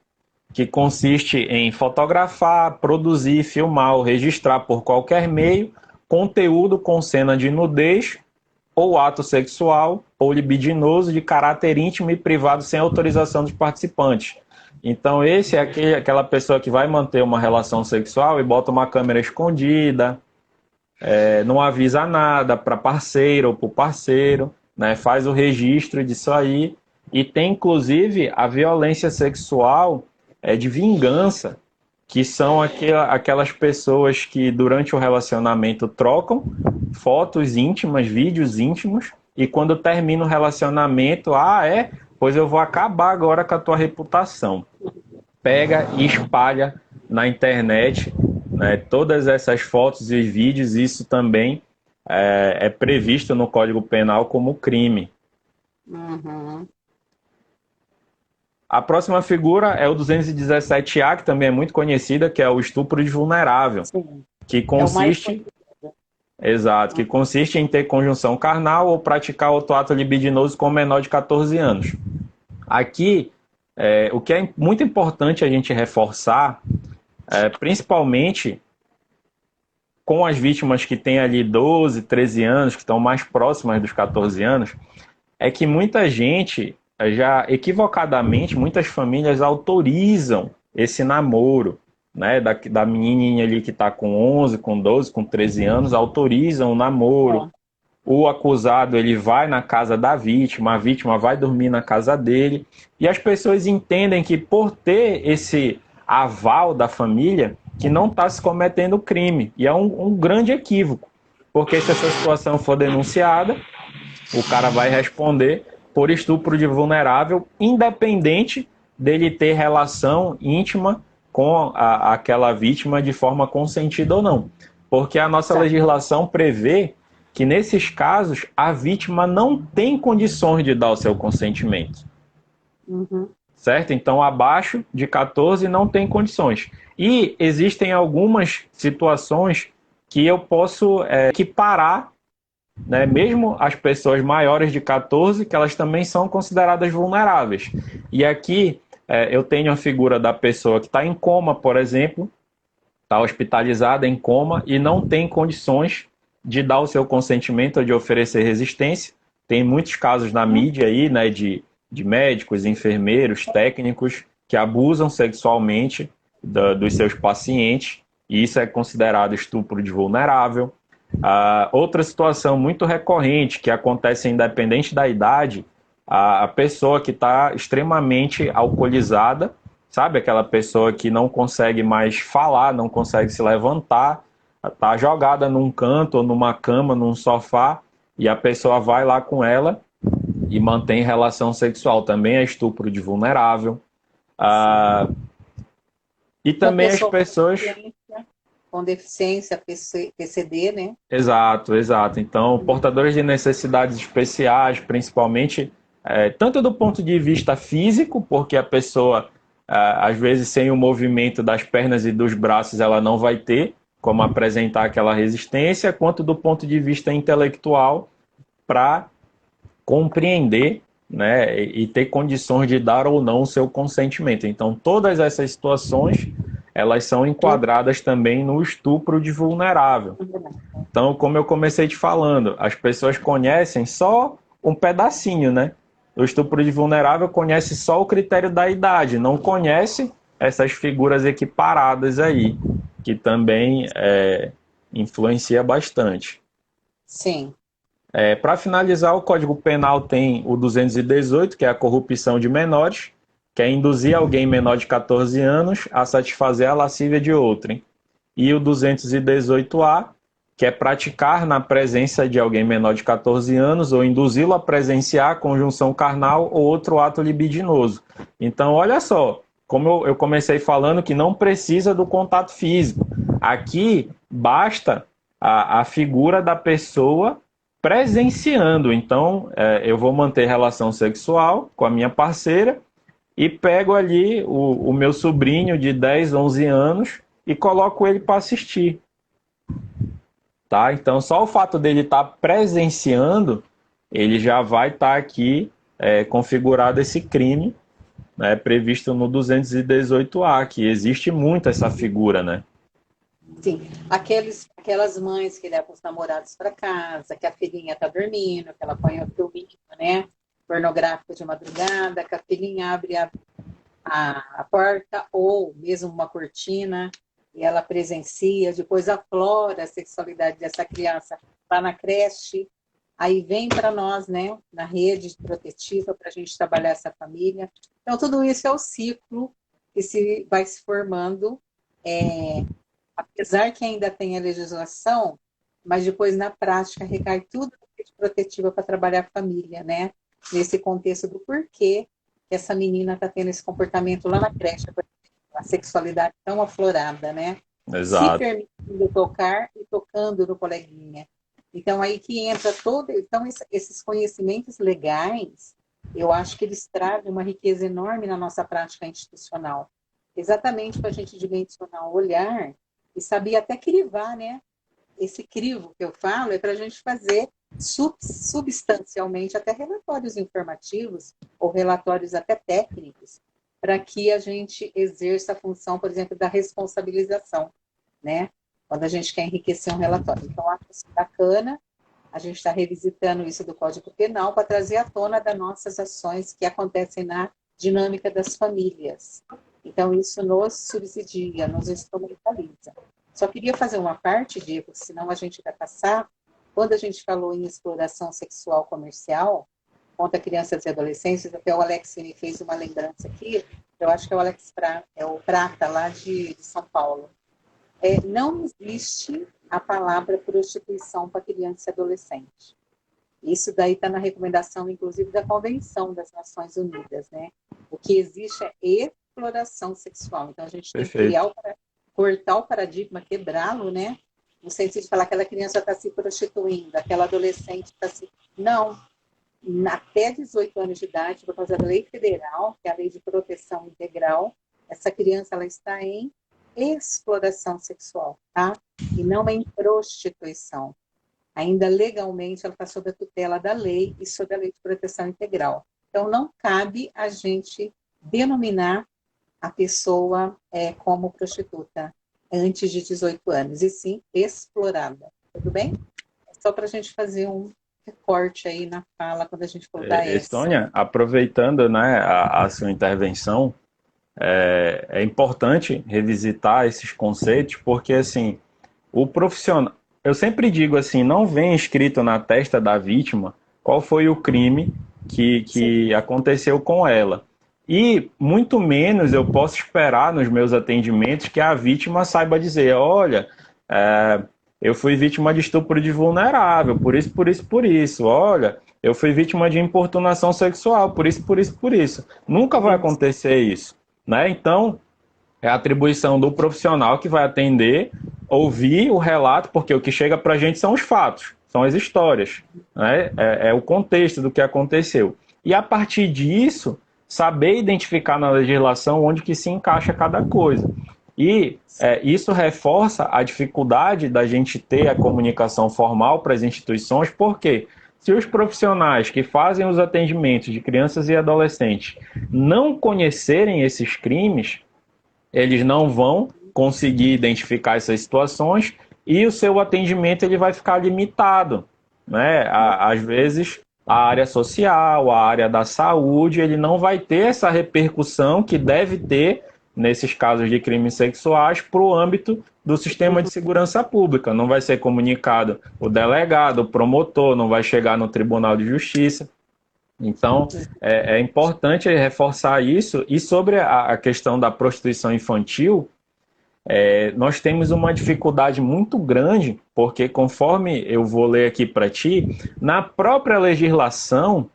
que consiste em fotografar, produzir, filmar ou registrar por qualquer meio conteúdo com cena de nudez ou ato sexual ou libidinoso de caráter íntimo e privado sem autorização dos participantes. Então, esse é aquela pessoa que vai manter uma relação sexual e bota uma câmera escondida, não avisa nada para parceiro ou para o parceiro, né? Faz o registro disso aí. E tem, inclusive, a violência sexual de vingança, que são aquelas pessoas que, durante o relacionamento, trocam fotos íntimas, vídeos íntimos, e quando termina o relacionamento, pois eu vou acabar agora com a tua reputação. Pega e espalha na internet, né, todas essas fotos e vídeos, isso também é previsto no Código Penal como crime. Uhum. A próxima figura é o 217A, que também é muito conhecida, que é o estupro de vulnerável, Sim. que É o mais consiste, conhecido. exato, que consiste em ter conjunção carnal ou praticar outro ato libidinoso com menor de 14 anos. Aqui, o que é muito importante a gente reforçar, principalmente com as vítimas que têm ali 12, 13 anos, que estão mais próximas dos 14 anos, é que muita gente, já equivocadamente, muitas famílias autorizam esse namoro, né, da menininha ali que está com 11, com 12, com 13 anos, autorizam o namoro. É. O acusado ele vai na casa da vítima, a vítima vai dormir na casa dele, e as pessoas entendem que por ter esse aval da família, que não está se cometendo crime. E é um grande equívoco, porque se essa situação for denunciada, o cara vai responder por estupro de vulnerável, independente dele ter relação íntima com aquela vítima de forma consentida ou não. Porque a nossa Certo. legislação prevê que, nesses casos, a vítima não tem condições de dar o seu consentimento. Uhum. Certo? Então, abaixo de 14 não tem condições. E existem algumas situações que eu posso equiparar, né? Mesmo as pessoas maiores de 14, que elas também são consideradas vulneráveis. E aqui eu tenho a figura da pessoa que está em coma, por exemplo, está hospitalizada em coma e não tem condições de dar o seu consentimento ou de oferecer resistência. Tem muitos casos na mídia aí, né, de médicos, enfermeiros, técnicos que abusam sexualmente dos seus pacientes, e isso é considerado estupro de vulnerável. Outra situação muito recorrente, que acontece independente da idade, a pessoa que está extremamente alcoolizada, sabe? Aquela pessoa que não consegue mais falar, não consegue se levantar, está jogada num canto ou numa cama, num sofá, e a pessoa vai lá com ela e mantém relação sexual. Também é estupro de vulnerável. Sim. E Uma também as pessoa pessoas. com deficiência, PCD, né? Exato, exato. Então, portadores de necessidades especiais, principalmente, tanto do ponto de vista físico, porque a pessoa, às vezes, sem o movimento das pernas e dos braços, ela não vai ter como apresentar aquela resistência, quanto do ponto de vista intelectual, para compreender, né, e ter condições de dar ou não o seu consentimento. Então, todas essas situações, elas são enquadradas também no estupro de vulnerável. Então, como eu comecei te falando, as pessoas conhecem só um pedacinho, né? O estupro de vulnerável conhece só o critério da idade, não conhece essas figuras equiparadas aí, que também influencia bastante. Sim. Para finalizar, o Código Penal tem o 218, que é a corrupção de menores, que é induzir alguém menor de 14 anos a satisfazer a lascívia de outrem. E o 218A, que é praticar na presença de alguém menor de 14 anos ou induzi-lo a presenciar conjunção carnal ou outro ato libidinoso. Então, olha só, como eu comecei falando que não precisa do contato físico. Aqui basta a figura da pessoa presenciando. Então, eu vou manter relação sexual com a minha parceira e pego ali o meu sobrinho de 10, 11 anos e coloco ele para assistir. Tá? Então, só o fato dele estar presenciando, ele já vai estar aqui configurado esse crime, né, previsto no 218A, que existe muito essa figura, né? Sim, aquelas mães que levam os namorados para casa, que a filhinha está dormindo, que ela põe o filminho, né, pornográfico de madrugada, que a filhinha abre a porta ou mesmo uma cortina e ela presencia, depois aflora a sexualidade dessa criança lá na creche, aí vem para nós, né, na rede protetiva para a gente trabalhar essa família. Então, tudo isso é o ciclo que vai se formando, apesar que ainda tem a legislação, mas depois na prática recai tudo na rede protetiva para trabalhar a família, né? Nesse contexto do porquê que essa menina está tendo esse comportamento lá na creche, a sexualidade tão aflorada, né? Se Exato. permitindo tocar e tocando no coleguinha. Então, aí que entra todo... Então, esses conhecimentos legais, eu acho que eles trazem uma riqueza enorme na nossa prática institucional. Exatamente para a gente dimensionar o olhar e saber até crivar, né? Esse crivo que eu falo é para a gente fazer substancialmente até relatórios informativos ou relatórios até técnicos para que a gente exerça a função, por exemplo, da responsabilização, né? Quando a gente quer enriquecer um relatório. Então, acho bacana a gente está revisitando isso do Código Penal para trazer à tona das nossas ações que acontecem na dinâmica das famílias. Então, isso nos subsidia, nos instrumentaliza. Só queria fazer uma parte, Diego, senão a gente vai passar. Quando a gente falou em exploração sexual comercial contra crianças e adolescentes, até o Alex me fez uma lembrança aqui, eu acho que é o Alex é o Prata, lá de São Paulo. Não existe a palavra prostituição para criança e adolescente. Isso daí está na recomendação, inclusive, da Convenção das Nações Unidas, né? O que existe é exploração sexual. Então, a gente tem que Perfeito. cortar o paradigma, quebrá-lo, né? No sentido de falar que aquela criança está se prostituindo, aquela adolescente está se... Não. Até 18 anos de idade, por causa da lei federal, que é a lei de proteção integral, essa criança ela está em exploração sexual, tá? E não em prostituição. Ainda legalmente, ela está sob a tutela da lei e sob a lei de proteção integral. Então, não cabe a gente denominar a pessoa como prostituta antes de 18 anos, e sim explorada. Tudo bem? É só para a gente fazer um recorte aí na fala quando a gente for dar essa. Estônia, aproveitando, né, a sua intervenção, é importante revisitar esses conceitos, porque assim, o profissional, eu sempre digo assim, não vem escrito na testa da vítima qual foi o crime que aconteceu com ela. E muito menos eu posso esperar nos meus atendimentos que a vítima saiba dizer, olha, eu fui vítima de estupro de vulnerável, por isso, por isso, por isso. Olha, eu fui vítima de importunação sexual, por isso, por isso, por isso. Nunca vai acontecer isso, né? Então, é a atribuição do profissional que vai atender, ouvir o relato, porque o que chega para a gente são os fatos, são as histórias, né? É o contexto do que aconteceu. E a partir disso, saber identificar na legislação onde que se encaixa cada coisa. E isso reforça a dificuldade da gente ter a comunicação formal para as instituições, porque se os profissionais que fazem os atendimentos de crianças e adolescentes não conhecerem esses crimes, eles não vão conseguir identificar essas situações e o seu atendimento ele vai ficar limitado, né? Às vezes a área social, a área da saúde, ele não vai ter essa repercussão que deve ter nesses casos de crimes sexuais para o âmbito do sistema de segurança pública. Não vai ser comunicado o delegado, o promotor, não vai chegar no Tribunal de Justiça. Então, é importante reforçar isso. E sobre a questão da prostituição infantil, nós temos uma dificuldade muito grande, porque conforme eu vou ler aqui para ti, na própria legislação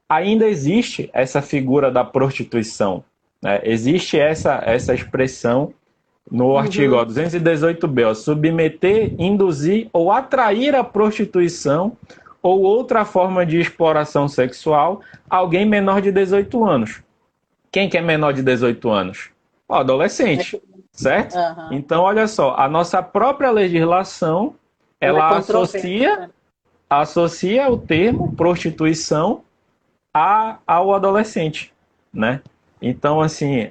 ainda existe essa figura da prostituição, né? Existe essa expressão no artigo 218b, ó, submeter, induzir ou atrair à prostituição ou outra forma de exploração sexual alguém menor de 18 anos. Quem que é menor de 18 anos? O adolescente, certo? Então, olha só, a nossa própria legislação, ela associa o termo prostituição ao adolescente, né? Então, assim,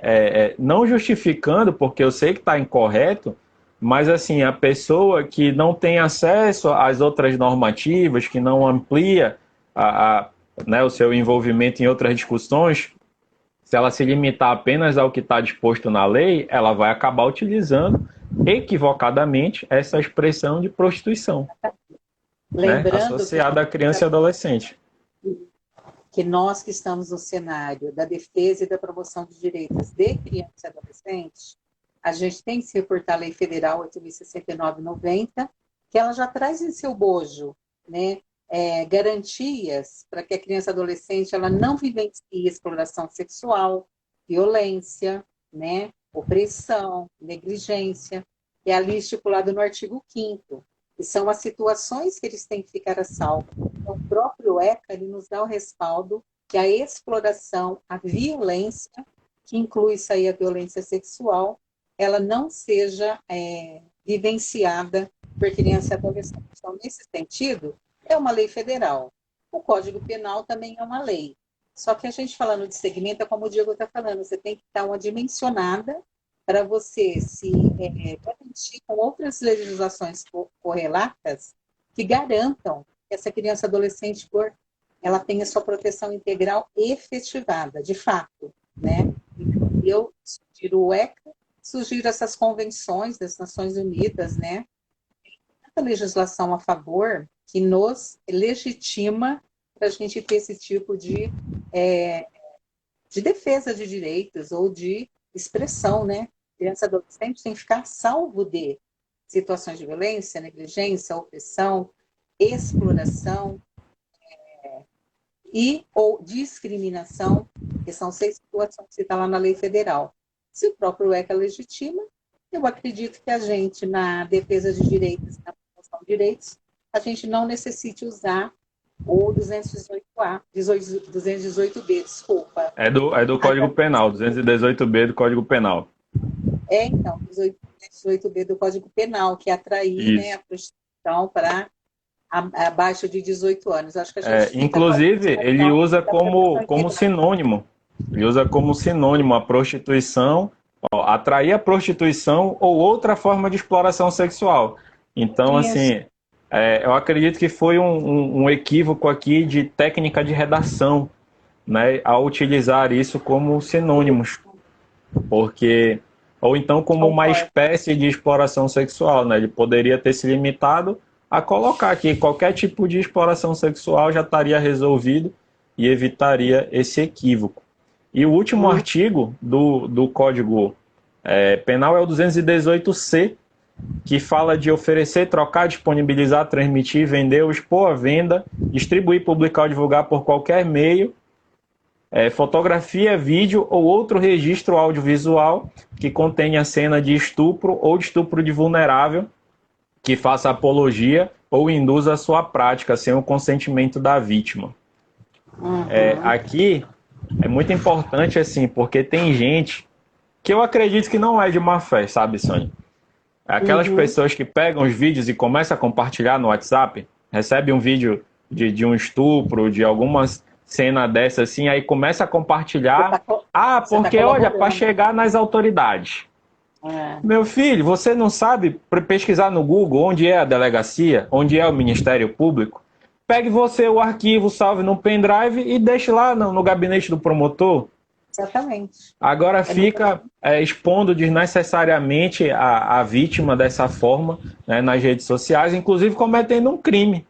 não justificando, porque eu sei que está incorreto, mas, assim, a pessoa que não tem acesso às outras normativas, que não amplia né, o seu envolvimento em outras discussões, se ela se limitar apenas ao que está disposto na lei, ela vai acabar utilizando equivocadamente essa expressão de prostituição, né, associada à criança e adolescente. Que nós que estamos no cenário da defesa e da promoção de direitos de criança e adolescente, a gente tem que se reportar a Lei Federal 8.069/90, que ela já traz em seu bojo, né, garantias para que a criança e adolescente ela não vivencie exploração sexual, violência, né, opressão, negligência, é ali estipulado no artigo 5º, que são as situações que eles têm que ficar a salvo. Então, o próprio ECA ele nos dá o respaldo que a exploração, a violência, que inclui isso aí a violência sexual, ela não seja vivenciada por criança e adolescente. Então, nesse sentido, é uma lei federal. O Código Penal também é uma lei. Só que a gente falando de segmento, é como o Diego está falando, você tem que dar uma dimensionada para você se garantir com outras legislações correlatas que garantam que essa criança e adolescente ela tenha sua proteção integral efetivada, de fato, né? E eu sugiro o ECA, sugiro essas convenções das Nações Unidas, né? A legislação a favor que nos legitima para a gente ter esse tipo de defesa de direitos ou de expressão, né? Criança e adolescente tem que ficar salvo de situações de violência, negligência, opressão, exploração ou discriminação, que são 6 situações que estão lá na lei federal. Se o próprio ECA legitima, eu acredito que a gente, na defesa de direitos, na promoção de direitos, a gente não necessite usar o 218b, desculpa. É do Código Penal, 218b do Código Penal. Então, 218b do Código Penal, que é atrair, né, a prostituição para abaixo de 18 anos. Acho que a gente inclusive, ele usa como sinônimo. Ele usa como sinônimo a prostituição, atrair a prostituição ou outra forma de exploração sexual. Então, assim, eu acredito que foi um equívoco aqui de técnica de redação, né, ao utilizar isso como sinônimos. Porque, ou então como uma espécie de exploração sexual, né? Ele poderia ter se limitado a colocar que qualquer tipo de exploração sexual já estaria resolvido e evitaria esse equívoco. E o último artigo do Código Penal é o 218C, que fala de oferecer, trocar, disponibilizar, transmitir, vender, expor à venda, distribuir, publicar ou divulgar por qualquer meio, fotografia, vídeo ou outro registro audiovisual que contenha cena de estupro ou de estupro de vulnerável, que faça apologia ou induza a sua prática sem o consentimento da vítima. Aqui é muito importante, assim, porque tem gente que eu acredito que não é de má fé, sabe, Sônia? Aquelas pessoas que pegam os vídeos e começam a compartilhar no WhatsApp, recebem um vídeo de um estupro, de algumas cena dessa assim, aí começa a compartilhar. Porque olha, para chegar nas autoridades. Meu filho, você não sabe pesquisar no Google onde é a delegacia, onde é o Ministério Público? Pegue você o arquivo, salve no pendrive e deixe lá no gabinete do promotor. Exatamente. Agora fica expondo desnecessariamente a vítima dessa forma, né, nas redes sociais, inclusive cometendo um crime,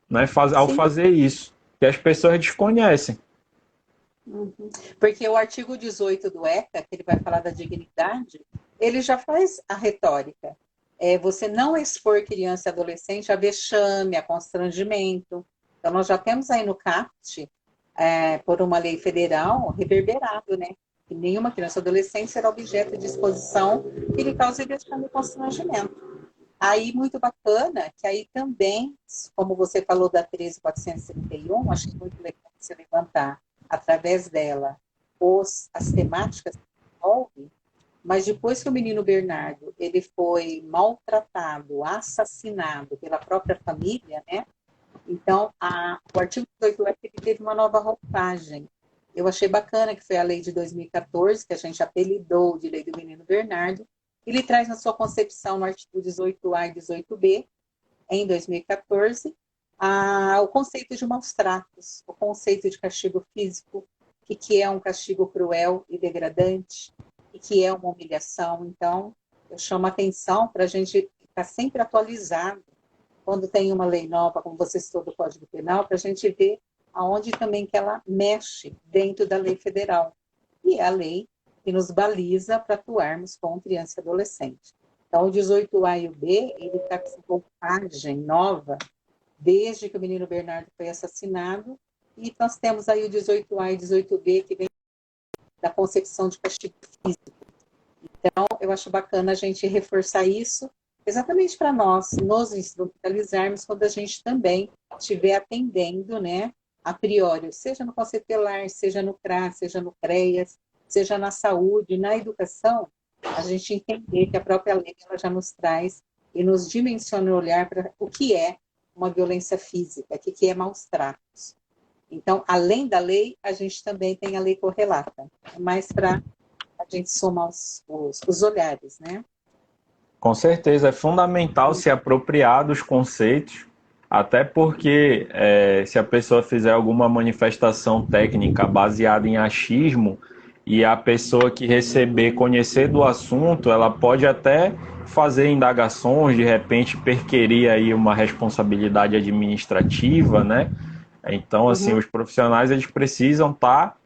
né, ao fazer isso, que as pessoas desconhecem. Porque o artigo 18 do ECA, que ele vai falar da dignidade, ele já faz a retórica. É você não expor criança e adolescente a vexame, a constrangimento. Então, nós já temos aí no CAPT, por uma lei federal, reverberado, né? Que nenhuma criança ou adolescente será objeto de exposição que lhe cause vexame e constrangimento. Aí, muito bacana, que aí também, como você falou da 13.431, achei muito legal você levantar, através dela, as temáticas que envolve, mas depois que o menino Bernardo ele foi maltratado, assassinado pela própria família, né? Então, o artigo 18F ele teve uma nova roupagem. Eu achei bacana que foi a lei de 2014, que a gente apelidou de Lei do Menino Bernardo. Ele traz na sua concepção, no artigo 18A e 18B, em 2014, o conceito de maus tratos, o conceito de castigo físico, que é um castigo cruel e degradante, e que é uma humilhação. Então, eu chamo a atenção para a gente estar sempre atualizado quando tem uma lei nova, como você citou do Código Penal, para a gente ver aonde também que ela mexe dentro da lei federal. E é a lei que nos baliza para atuarmos com criança e adolescente. Então, o 18A e o B, ele está com essa roupagem nova, desde que o menino Bernardo foi assassinado, e nós temos aí o 18A e 18B, que vem da concepção de castigo físico. Então, eu acho bacana a gente reforçar isso, exatamente para nós nos instrumentalizarmos quando a gente também estiver atendendo, né, a priori, seja no Conselho Tutelar, seja no CRAS, seja no CREAS, seja na saúde, na educação, a gente entender que a própria lei ela já nos traz e nos dimensiona o olhar para o que é uma violência física, o que é maus tratos. Então, além da lei, a gente também tem a lei correlata, mas para a gente somar os olhares, né? Com certeza, é fundamental se apropriar dos conceitos, até porque se a pessoa fizer alguma manifestação técnica baseada em achismo e a pessoa que receber conhecer do assunto, ela pode até fazer indagações, de repente perquirir aí uma responsabilidade administrativa, né? Então, assim, Uhum. os profissionais eles precisam estar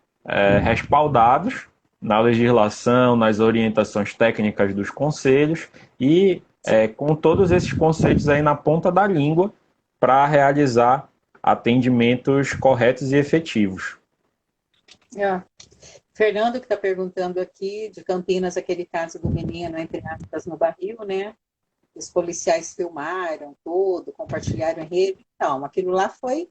respaldados na legislação, nas orientações técnicas dos conselhos e com todos esses conceitos aí na ponta da língua para realizar atendimentos corretos e efetivos. É. Fernando, que está perguntando aqui, de Campinas, aquele caso do menino, entre aspas, no barril, né? Os policiais filmaram tudo, compartilharam em rede. Então, aquilo lá foi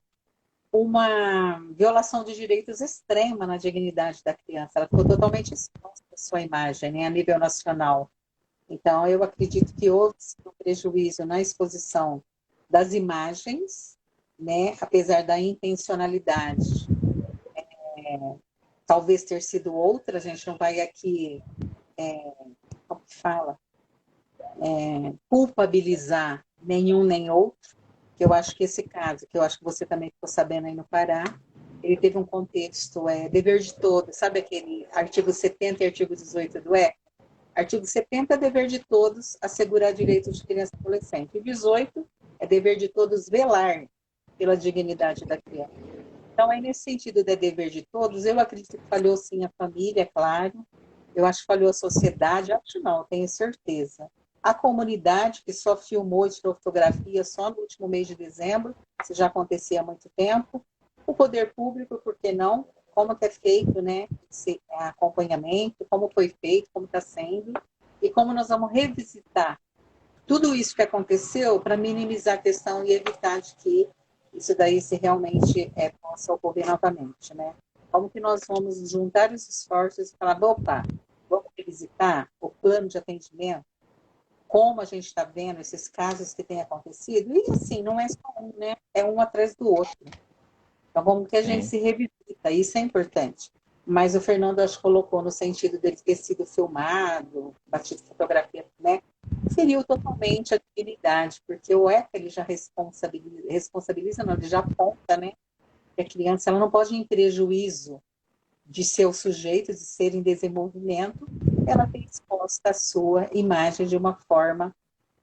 uma violação de direitos extrema na dignidade da criança. Ela ficou totalmente exposta à sua imagem, né, a nível nacional. Então, eu acredito que houve um prejuízo na exposição das imagens, né, apesar da intencionalidade, talvez ter sido outra, a gente não vai aqui, como que fala, culpabilizar nenhum nem outro, que eu acho que esse caso, que eu acho que você também ficou sabendo aí no Pará, ele teve um contexto, dever de todos, sabe aquele artigo 70 e artigo 18 do ECA? Artigo 70 é dever de todos assegurar direitos de criança e adolescente. E 18 é dever de todos velar pela dignidade da criança. Então, aí nesse sentido de dever de todos, eu acredito que falhou sim a família, é claro. Eu acho que falhou a sociedade, acho não, tenho certeza. A comunidade que só filmou e tirou fotografia só no último mês de dezembro, isso já acontecia há muito tempo. O poder público, por que não? Como que é feito, né, esse acompanhamento, como foi feito, como está sendo, e como nós vamos revisitar tudo isso que aconteceu para minimizar a questão e evitar de que isso daí se realmente possa ocorrer novamente, né? Como que nós vamos juntar os esforços e falar, opa, vamos revisitar o plano de atendimento, como a gente está vendo esses casos que têm acontecido, e assim, não é só um, né? É um atrás do outro. Então, como que a gente Sim. se revisita, isso é importante. Mas o Fernando, acho que colocou no sentido dele ter sido filmado, batido fotografia, né? Feriu totalmente a dignidade, porque o ECA ele já responsabiliza, não, ele já aponta, né? Que a criança ela não pode ir em prejuízo de ser o sujeito, de ser em desenvolvimento, ela tem exposta a sua imagem de uma forma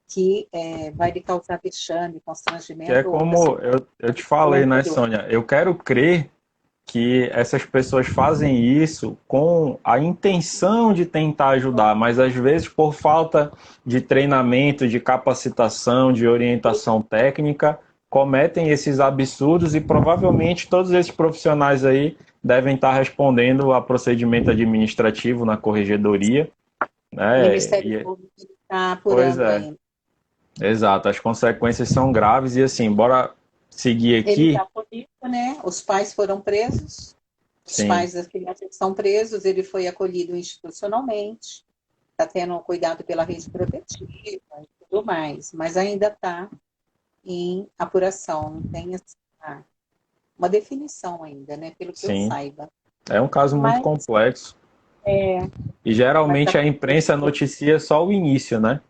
que vai lhe causar vexame, Que é constrangimento ou outras como eu te falei, né, situações. Sônia? Eu quero crer que essas pessoas fazem isso com a intenção de tentar ajudar, mas às vezes por falta de treinamento, de capacitação, de orientação técnica, cometem esses absurdos e provavelmente todos esses profissionais aí devem estar respondendo a procedimento administrativo na corregedoria, O né? Ministério Público está Pois apurando é, ainda. exato, as consequências são graves e assim, bora seguir Ele aqui. está punido, né? Os pais foram presos, os Sim, pais das crianças estão presos, ele foi acolhido institucionalmente, está tendo cuidado pela rede protetiva e tudo mais, mas ainda está em apuração, não tem assim, uma definição ainda, né? Pelo que eu sim. saiba. É um caso muito Mas, complexo. é, E mas tá, geralmente a imprensa noticia só o início, né?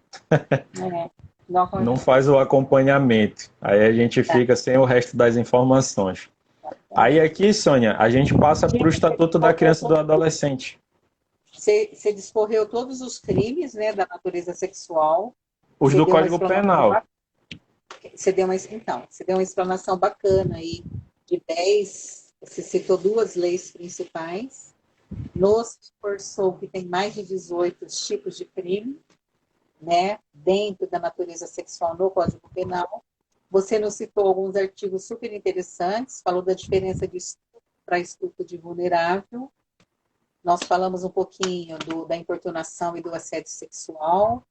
não Não acontece. faz o acompanhamento. Aí a gente Tá, fica sem o resto das informações. tá. Aí aqui, Sônia, a gente passa para o Você Estatuto da discorreu Criança e do Adolescente. você discorreu todos os crimes, né, da natureza sexual. Os Você do deu uma Código explanação Penal. bacana. Você deu uma explanação bacana aí de 10. Você citou duas leis principais. Nos reforçou que tem mais de 18 tipos de crime, né, dentro da natureza sexual no Código Penal. Você nos citou alguns artigos super interessantes, falou da diferença de estupro para estupro de vulnerável. Nós falamos um pouquinho da importunação e do assédio sexual.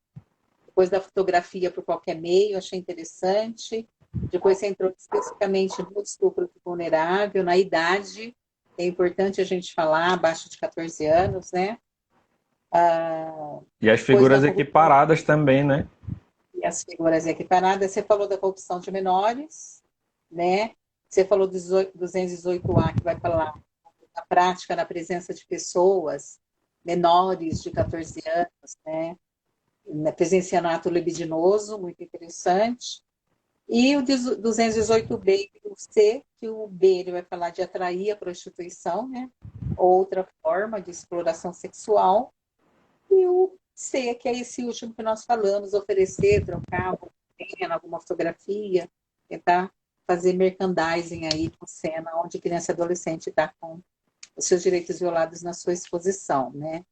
Depois da fotografia por qualquer meio, achei interessante. Depois você entrou especificamente no estupro do vulnerável, na idade. É importante a gente falar, abaixo de 14 anos, né? E as Depois da figuras corrupção equiparadas também, né? e as figuras equiparadas. Você falou da corrupção de menores, né? Você falou do 218A, que vai falar da prática na presença de pessoas menores de 14 anos, né? Presenciando ato libidinoso, muito interessante. E o 218B e o C, que o B ele vai falar de atrair a prostituição, né? Outra forma de exploração sexual. E o C, que é esse último que nós falamos, oferecer, trocar alguma cena, alguma fotografia, tentar fazer merchandising aí com cena onde criança e adolescente está com os seus direitos violados na sua exposição, né?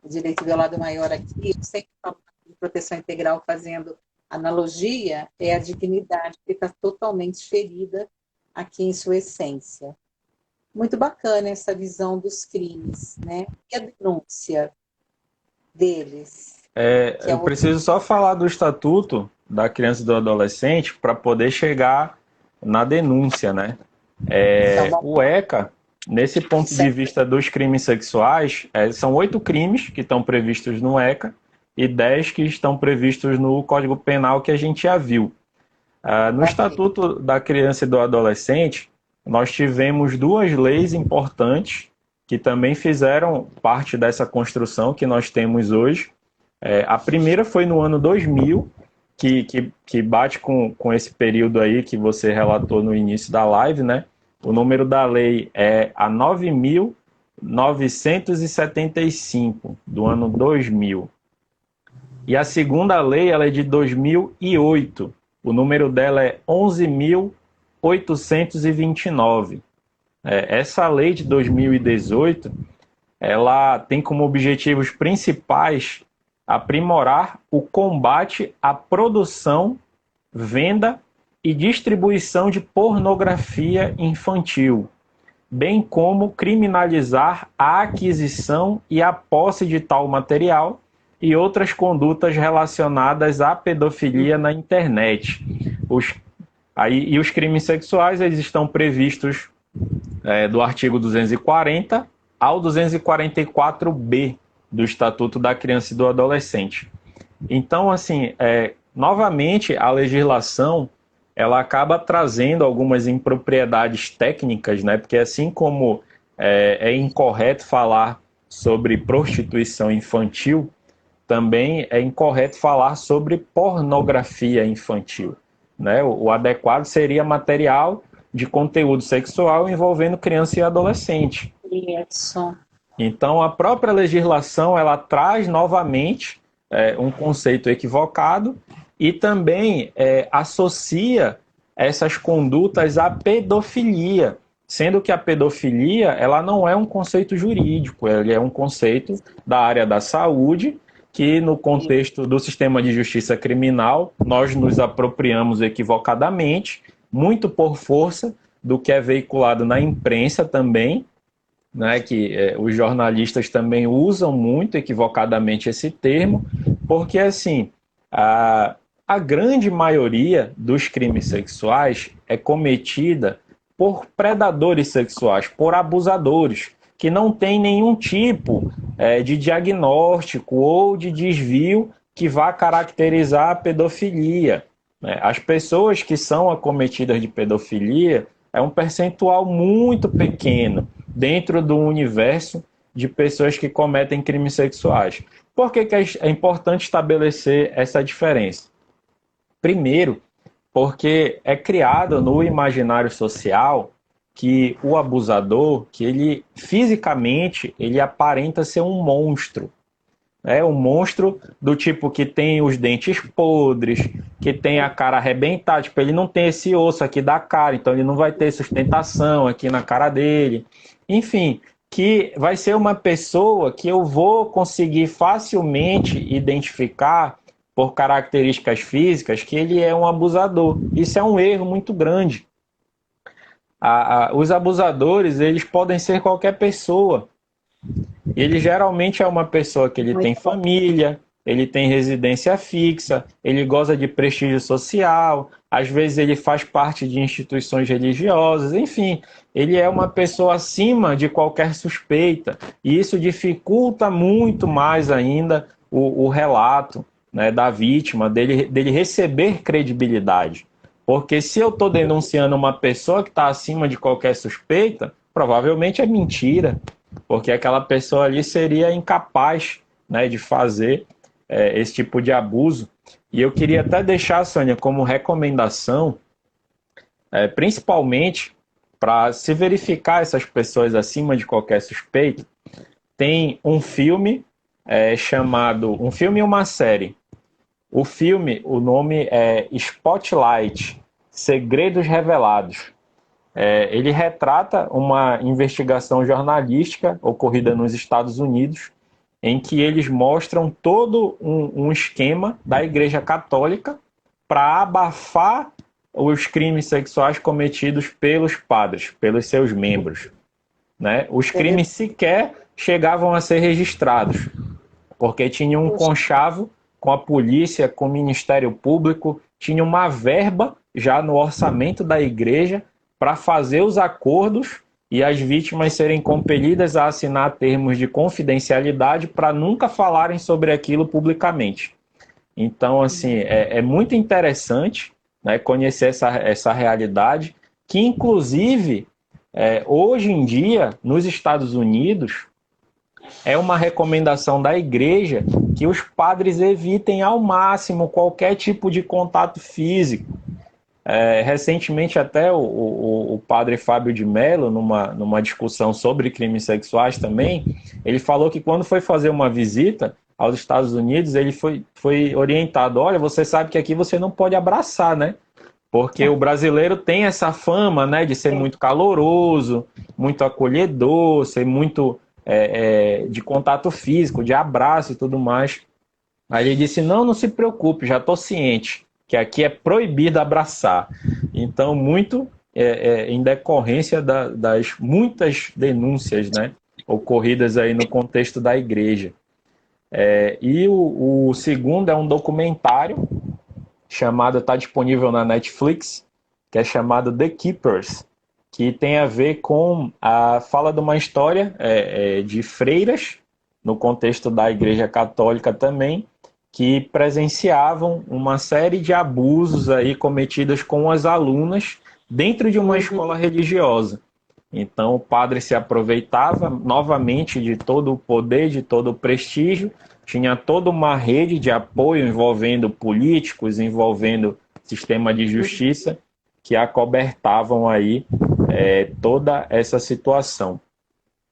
O direito violado maior aqui, eu sempre falo de proteção integral fazendo analogia, é a dignidade que está totalmente ferida aqui em sua essência. Muito bacana essa visão dos crimes, né? E a denúncia deles, que é Eu outro. preciso só falar do Estatuto da Criança e do Adolescente para poder chegar na denúncia, né? Então, O ECA, nesse ponto de certo. vista dos crimes sexuais, são 8 crimes que estão previstos no ECA e 10 que estão previstos no Código Penal que a gente já viu. No Ok. Estatuto da Criança e do Adolescente, nós tivemos duas leis importantes que também fizeram parte dessa construção que nós temos hoje. A primeira foi no ano 2000, que bate com esse período aí que você relatou no início da live, né? O número da lei é a 9.975, do ano 2000. E a segunda lei ela é de 2008. O número dela é 11.829. Essa lei de 2018, ela tem como objetivos principais aprimorar o combate à produção, venda e distribuição de pornografia infantil, bem como criminalizar a aquisição e a posse de tal material e outras condutas relacionadas à pedofilia na internet. E os crimes sexuais eles estão previstos do artigo 240 ao 244b do Estatuto da Criança e do Adolescente. Então, assim, novamente, a legislação ela acaba trazendo algumas impropriedades técnicas, né? Porque assim como é incorreto falar sobre prostituição infantil, também é incorreto falar sobre pornografia infantil, né? O adequado seria material de conteúdo sexual envolvendo criança e adolescente. Isso. Então, a própria legislação ela traz novamente um conceito equivocado e também associa essas condutas à pedofilia, sendo que a pedofilia ela não é um conceito jurídico, ele é um conceito da área da saúde, que no contexto do sistema de justiça criminal, nós nos apropriamos equivocadamente, muito por força do que é veiculado na imprensa também, né, que os jornalistas também usam muito equivocadamente esse termo, porque assim, a grande maioria dos crimes sexuais é cometida por predadores sexuais, por abusadores, que não tem nenhum tipo de diagnóstico ou de desvio que vá caracterizar a pedofilia. Né? As pessoas que são acometidas de pedofilia é um percentual muito pequeno dentro do universo de pessoas que cometem crimes sexuais. Por que é importante estabelecer essa diferença? Primeiro, porque é criado no imaginário social que o abusador, que ele fisicamente, ele aparenta ser um monstro. É um monstro do tipo que tem os dentes podres, que tem a cara arrebentada, tipo, ele não tem esse osso aqui da cara, então ele não vai ter sustentação aqui na cara dele. Enfim, que vai ser uma pessoa que eu vou conseguir facilmente identificar por características físicas que ele é um abusador. Isso é um erro muito grande. Os abusadores, eles podem ser qualquer pessoa. Ele geralmente é uma pessoa que ele tem família, ele tem residência fixa, ele goza de prestígio social, às vezes ele faz parte de instituições religiosas, enfim, ele é uma pessoa acima de qualquer suspeita. E isso dificulta muito mais ainda o relato, né, da vítima, dele receber credibilidade. Porque se eu estou denunciando uma pessoa que está acima de qualquer suspeita, provavelmente é mentira, porque aquela pessoa ali seria incapaz, né, de fazer esse tipo de abuso. E eu queria até deixar, Sônia, como recomendação, principalmente para se verificar essas pessoas acima de qualquer suspeita, tem um filme chamado... Um filme e uma série. O filme, o nome é Spotlight, Segredos Revelados. Ele retrata uma investigação jornalística ocorrida nos Estados Unidos, em que eles mostram todo um esquema da Igreja Católica para abafar os crimes sexuais cometidos pelos padres, pelos seus membros. Né? Os crimes sequer chegavam a ser registrados, porque tinha um conchavo com a polícia, com o Ministério Público, tinha uma verba já no orçamento da igreja para fazer os acordos e as vítimas serem compelidas a assinar termos de confidencialidade para nunca falarem sobre aquilo publicamente. Então, assim, é muito interessante, né, conhecer essa realidade, que inclusive, hoje em dia, nos Estados Unidos, é uma recomendação da igreja que os padres evitem ao máximo qualquer tipo de contato físico. Recentemente até o padre Fábio de Mello, numa discussão sobre crimes sexuais também, ele falou que quando foi fazer uma visita aos Estados Unidos, ele foi orientado, olha, você sabe que aqui você não pode abraçar, né? Porque o brasileiro tem essa fama, né, de ser muito caloroso, muito acolhedor, ser muito de contato físico, de abraço e tudo mais. Aí ele disse, não se preocupe, já estou ciente que aqui é proibido abraçar. Então, muito em decorrência das muitas denúncias, né, ocorridas aí no contexto da igreja. E o segundo é um documentário chamado, está disponível na Netflix, que é chamado The Keepers, que tem a ver com fala de uma história de freiras, no contexto da Igreja Católica também, que presenciavam uma série de abusos aí cometidos com as alunas dentro de uma escola religiosa. Então o padre se aproveitava novamente de todo o poder, de todo o prestígio, tinha toda uma rede de apoio envolvendo políticos, envolvendo sistema de justiça, que acobertavam aí toda essa situação.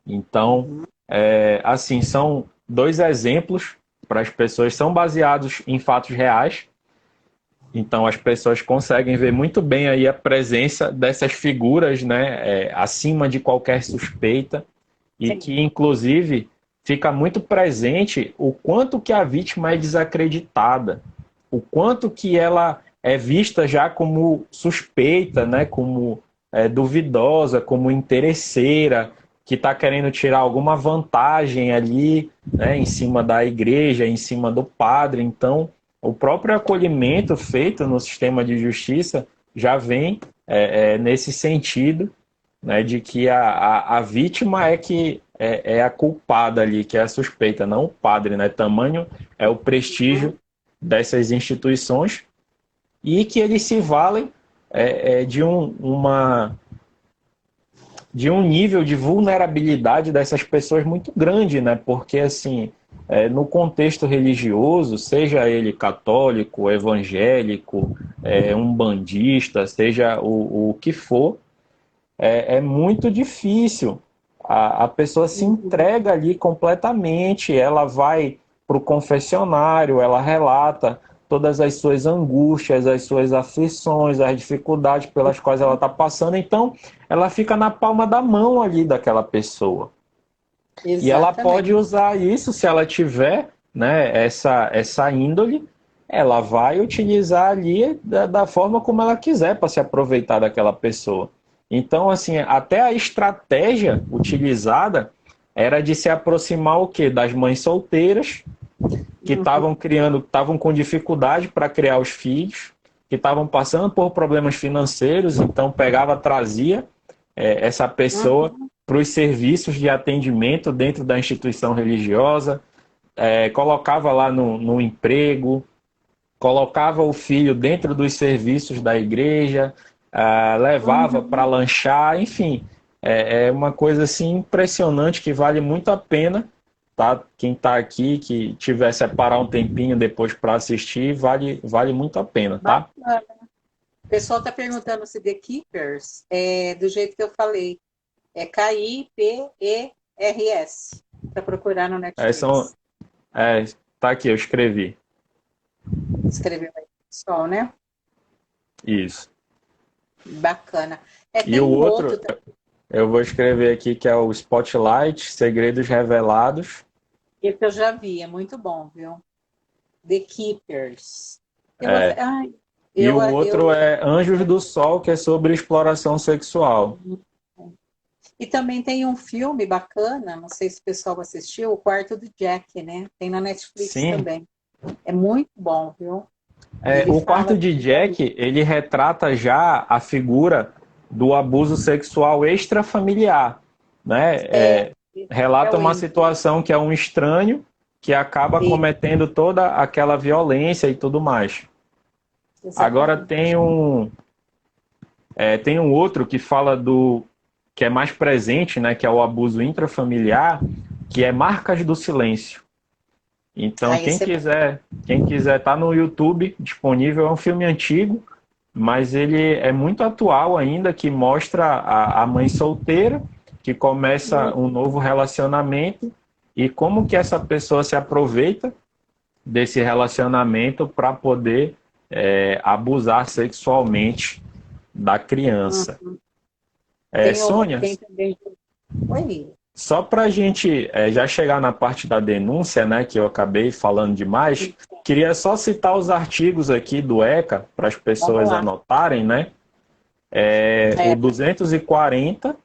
Então, assim, são dois exemplos para as pessoas, são baseados em fatos reais, Então as pessoas conseguem ver muito bem aí a presença dessas figuras, né, acima de qualquer suspeita e Sim. que inclusive fica muito presente o quanto que a vítima é desacreditada, o quanto que ela é vista já como suspeita, né, como duvidosa, como interesseira, que está querendo tirar alguma vantagem ali, né, em cima da igreja, em cima do padre. Então, o próprio acolhimento feito no sistema de justiça já vem nesse sentido, né, de que a vítima é a culpada ali, que é a suspeita, não o padre, né? Tamanho é o prestígio dessas instituições e que eles se valem de um nível de vulnerabilidade dessas pessoas muito grande, né? Porque assim, no contexto religioso, seja ele católico, evangélico, umbandista, seja o que for, é muito difícil. A pessoa se entrega ali completamente, ela vai para o confessionário, ela relata todas as suas angústias, as suas aflições, as dificuldades pelas quais ela está passando. Então, ela fica na palma da mão ali daquela pessoa. E ela pode Exatamente. usar isso se ela tiver, né, essa índole, ela vai utilizar ali da forma como ela quiser para se aproveitar daquela pessoa. Então, assim, até a estratégia utilizada era de se aproximar o quê? Das mães solteiras que estavam criando, estavam com dificuldade para criar os filhos, que estavam passando por problemas financeiros, então pegava, trazia essa pessoa Uhum. para os serviços de atendimento dentro da instituição religiosa, colocava lá no emprego, colocava o filho dentro dos serviços da igreja, levava para Uhum. lanchar, enfim, é uma coisa assim impressionante que vale muito a pena, tá? Quem está aqui, que tiver separar um tempinho depois para assistir, vale muito a pena, tá? Bacana. O pessoal está perguntando se The Keepers é do jeito que eu falei. É K-I-P-E-R-S. Para procurar no É, são, Netflix. é, tá aqui, eu escrevi. Escreveu aí, pessoal, né? Isso. Bacana. E Tem o um outro, outro também eu vou escrever aqui que é o Spotlight, Segredos Revelados. que eu já vi, é muito bom, viu? The Keepers. Eu, É, ai, e eu, o outro eu, é Anjos do Sol, que é sobre exploração sexual. e também tem um filme bacana, não sei se o pessoal assistiu, O Quarto do Jack, né? Tem na Netflix Sim, também. É muito bom, viu? Ele o quarto fala. de Jack, ele retrata já a figura do abuso sexual extrafamiliar, né? É, é Relata o uma índio. situação que é um estranho que acaba cometendo toda aquela violência e tudo mais. Agora Exatamente. tem um outro que fala do que é mais presente, né? Que é o abuso intrafamiliar, que é Marcas do Silêncio. Então, Ah, esse é bom. quem quiser tá no YouTube disponível, é um filme antigo, mas ele é muito atual ainda, que mostra a mãe solteira que começa um novo relacionamento e como que essa pessoa se aproveita desse relacionamento para poder abusar sexualmente da criança. Uhum. Tem, Sônia, tem também. Oi. só para a gente já chegar na parte da denúncia, né, que eu acabei falando demais, queria só citar os artigos aqui do ECA para as Vamos pessoas lá. anotarem, né? O É, 240,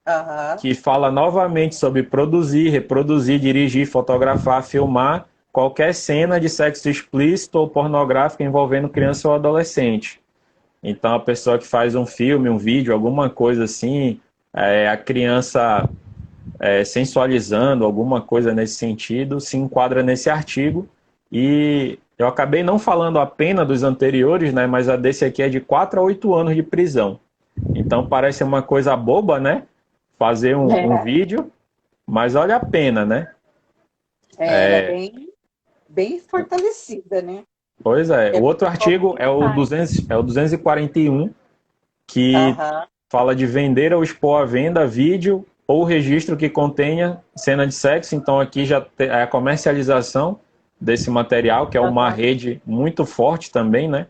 aham. que fala novamente sobre produzir, reproduzir, dirigir, fotografar, filmar qualquer cena de sexo explícito ou pornográfico envolvendo criança ou adolescente. Então, a pessoa que faz um filme, um vídeo, alguma coisa assim, a criança sensualizando, alguma coisa nesse sentido, se enquadra nesse artigo. E eu acabei não falando a pena dos anteriores, né, mas a desse aqui é de 4 a 8 anos de prisão. Então parece uma coisa boba, né? Fazer um É, vídeo, mas olha a pena, né? ela é bem fortalecida, né? Pois é. É O porque outro artigo é o 241, que aham. fala de vender ou expor à venda vídeo ou registro que contenha cena de sexo. Então aqui já é a comercialização desse material, que é uma rede muito forte também, né?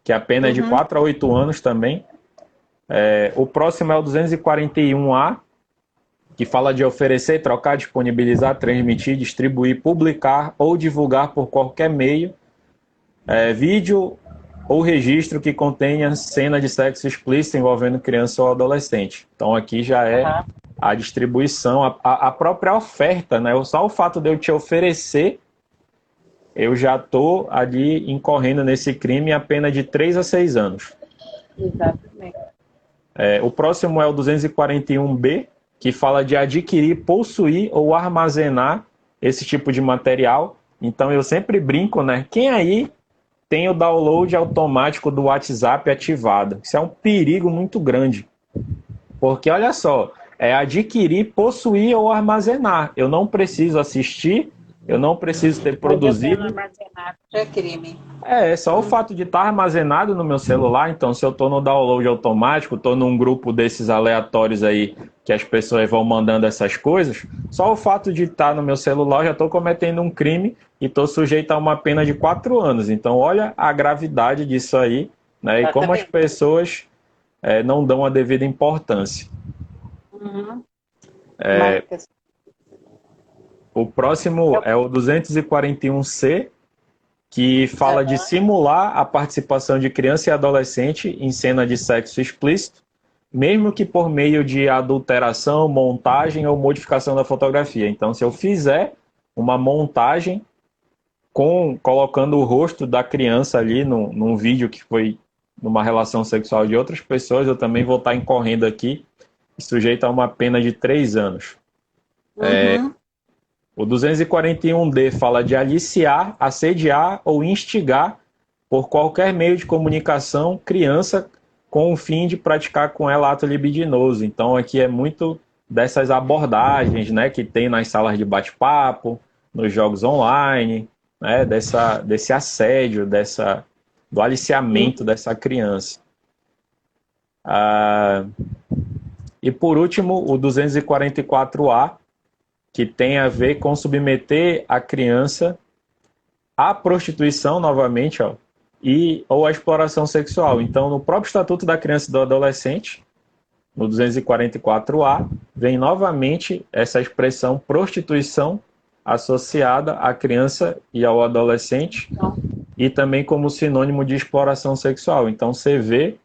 Que a pena é de 4 a 8 anos também. O próximo é o 241A, que fala de oferecer, trocar, disponibilizar, transmitir, distribuir, publicar ou divulgar por qualquer meio vídeo ou registro que contenha cena de sexo explícito envolvendo criança ou adolescente. Então aqui já é a distribuição, a própria oferta, né? Só o fato de eu te oferecer, eu já estou ali incorrendo nesse crime a pena de 3 a 6 anos. Exatamente. O próximo é o 241B, que fala de adquirir, possuir ou armazenar esse tipo de material. Então eu sempre brinco, né? Quem aí tem o download automático do WhatsApp ativado? Isso é um perigo muito grande. Porque olha só, é adquirir, possuir ou armazenar. Eu não preciso assistir, eu não preciso ter produzido. Armazenado já é crime. Só o fato de estar armazenado no meu celular. Então, se eu estou no download automático, estou num grupo desses aleatórios aí que as pessoas vão mandando essas coisas, só o fato de estar no meu celular, eu já estou cometendo um crime e estou sujeito a uma pena de 4 anos. Então, olha a gravidade disso aí, né? E como as pessoas não dão a devida importância. O próximo é o 241C, que fala de simular a participação de criança e adolescente em cena de sexo explícito, mesmo que por meio de adulteração, montagem ou modificação da fotografia. Então, se eu fizer uma montagem colocando o rosto da criança ali num vídeo que foi numa relação sexual de outras pessoas, eu também vou estar incorrendo aqui, sujeito a uma pena de 3 anos. O 241D fala de aliciar, assediar ou instigar por qualquer meio de comunicação criança com o fim de praticar com ela ato libidinoso. Então aqui é muito dessas abordagens, né, que tem nas salas de bate-papo, nos jogos online, né, desse assédio, do aliciamento dessa criança. E por último, o 244A, que tem a ver com submeter a criança à prostituição, novamente, ou à exploração sexual. Então, no próprio Estatuto da Criança e do Adolescente, no 244A, vem novamente essa expressão prostituição associada à criança e ao adolescente, e também como sinônimo de exploração sexual. Então, você vê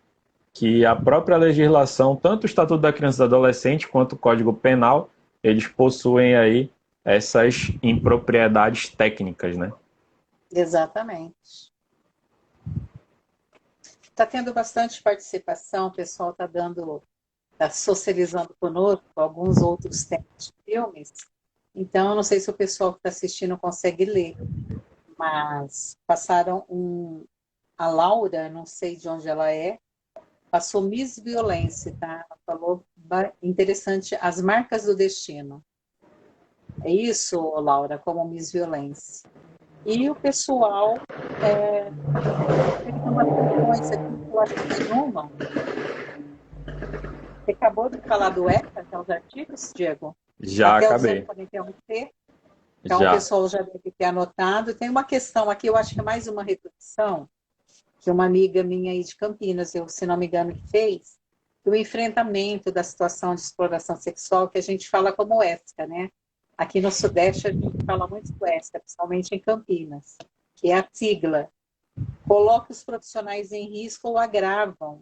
que a própria legislação, tanto o Estatuto da Criança e do Adolescente quanto o Código Penal, eles possuem aí essas impropriedades técnicas, né? Exatamente. Está tendo bastante participação, o pessoal está socializando conosco alguns outros temas de filmes. Então, não sei se o pessoal que está assistindo consegue ler, mas passaram a Laura, não sei de onde ela é, passou Miss Violência, tá? Ela falou interessante, as marcas do destino. É isso, Laura, como Miss Violência. E o pessoal teve umas questões aqui que eu acho que somam. Você acabou de falar do ECA, que é os artigos, Diego? Já até acabei. O 241C. Então, Já. o pessoal já deve ter anotado. Tem uma questão aqui, eu acho que é mais uma reflexão, que uma amiga minha aí de Campinas, se não me engano, que fez, o enfrentamento da situação de exploração sexual, que a gente fala como ESCA, né? Aqui no Sudeste a gente fala muito do ESCA, principalmente em Campinas, que é a sigla. Coloca os profissionais em risco ou agravam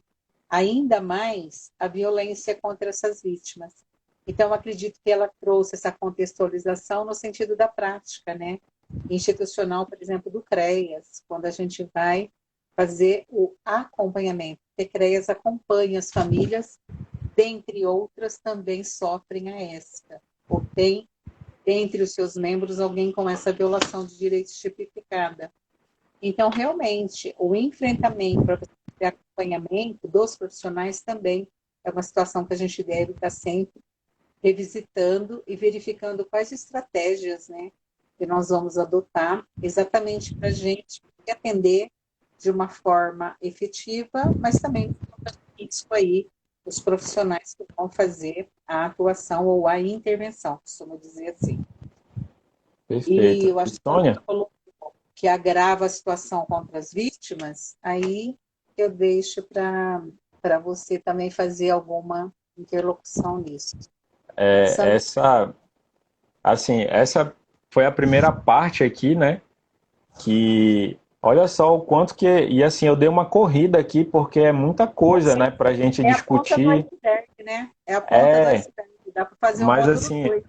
ainda mais a violência contra essas vítimas. Então, acredito que ela trouxe essa contextualização no sentido da prática, né? Institucional, por exemplo, do CREAS, quando a gente vai fazer o acompanhamento. O CREAS acompanha as famílias, dentre outras, também sofrem a ESCA, ou tem, dentre os seus membros, alguém com essa violação de direitos tipificada. Então, realmente, o enfrentamento para o acompanhamento dos profissionais também é uma situação que a gente deve estar sempre revisitando e verificando quais estratégias, né, que nós vamos adotar exatamente para a gente atender de uma forma efetiva, mas também isso aí os profissionais que vão fazer a atuação ou a intervenção, costumo dizer assim. Perfeito. E eu acho que Sônia? falou que agrava a situação contra as vítimas, aí eu deixo para você também fazer alguma interlocução nisso. É, Sandra, essa foi a primeira parte aqui, né? Que olha só o quanto que. E assim, eu dei uma corrida aqui, porque é muita coisa, você né, para a gente é a ponta do discutir. iceberg, né? É a ponta do É, iceberg. Dá para fazer um mas módulo assim, 2.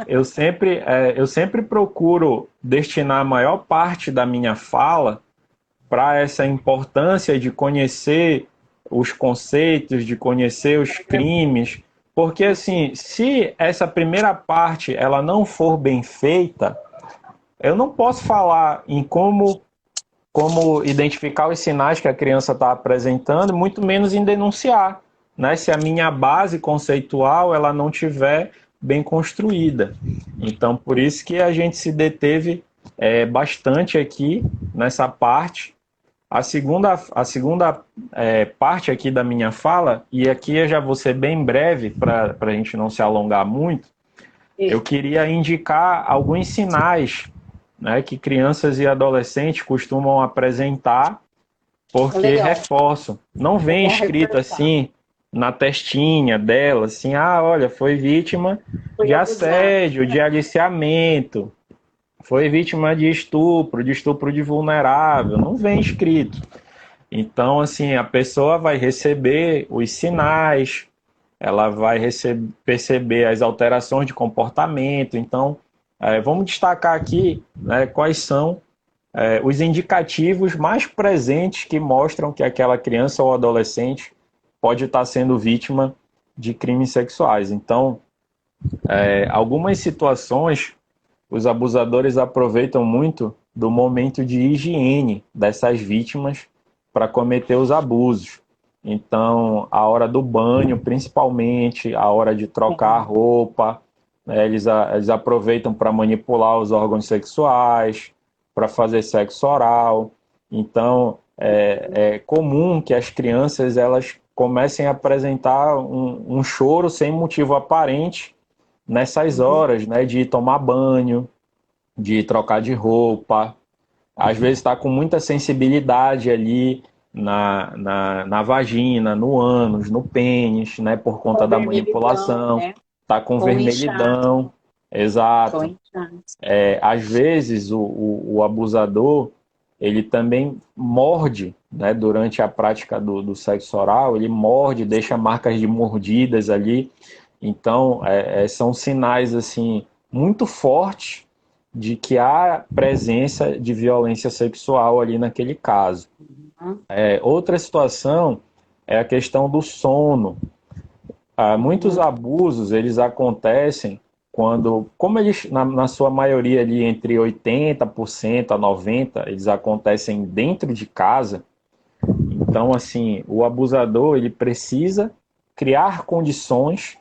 eu sempre procuro destinar a maior parte da minha fala para essa importância de conhecer os conceitos, de conhecer os crimes, porque assim, se essa primeira parte ela não for bem feita, eu não posso falar em como identificar os sinais que a criança está apresentando, muito menos em denunciar, né? Se a minha base conceitual ela não tiver bem construída. Então, por isso que a gente se deteve bastante aqui nessa parte. A segunda parte aqui da minha fala, e aqui eu já vou ser bem breve para a gente não se alongar muito, eu queria indicar alguns sinais, né, que crianças e adolescentes costumam apresentar, porque Legal, reforço, não é vem bom escrito reforçar. assim na testinha dela, assim, olha, foi vítima Foi de abusado. assédio, de aliciamento, foi vítima de estupro de vulnerável, não vem escrito. Então, assim, a pessoa vai receber os sinais, ela vai perceber as alterações de comportamento. Então, vamos destacar aqui, né, quais são os indicativos mais presentes que mostram que aquela criança ou adolescente pode estar sendo vítima de crimes sexuais. Então, algumas situações, os abusadores aproveitam muito do momento de higiene dessas vítimas para cometer os abusos. Então, a hora do banho, principalmente, a hora de trocar a roupa, né, eles aproveitam para manipular os órgãos sexuais, para fazer sexo oral. Então, é comum que as crianças elas comecem a apresentar um choro sem motivo aparente nessas horas, né, de tomar banho, de trocar de roupa. Às vezes está com muita sensibilidade ali na vagina, no ânus, no pênis, né, por conta Com da vermelhidão, manipulação. né? Está com Com inchaço, vermelhidão, com exato. inchaço. Às vezes o abusador ele também morde, né, durante a prática do sexo oral, ele morde, deixa marcas de mordidas ali. Então, são sinais assim muito fortes de que há presença de violência sexual ali naquele caso. Outra situação é a questão do sono. Muitos abusos eles acontecem quando, como eles na sua maioria ali entre 80% a 90%, eles acontecem dentro de casa. Então, assim, o abusador ele precisa criar condições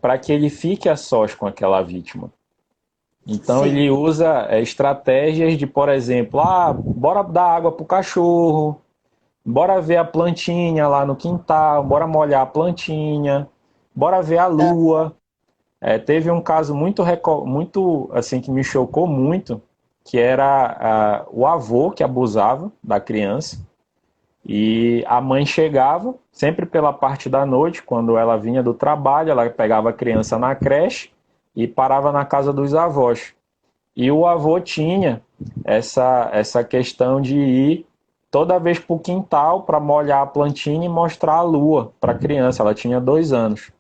para que ele fique a sós com aquela vítima. Então Sim. ele usa estratégias de, por exemplo, bora dar água pro cachorro, bora ver a plantinha lá no quintal, bora molhar a plantinha, bora ver a lua. Teve um caso muito assim que me chocou muito, que era o avô que abusava da criança. E a mãe chegava, sempre pela parte da noite, quando ela vinha do trabalho, ela pegava a criança na creche e parava na casa dos avós. E o avô tinha essa questão de ir toda vez para o quintal para molhar a plantinha e mostrar a lua para a criança. Ela tinha 2 anos.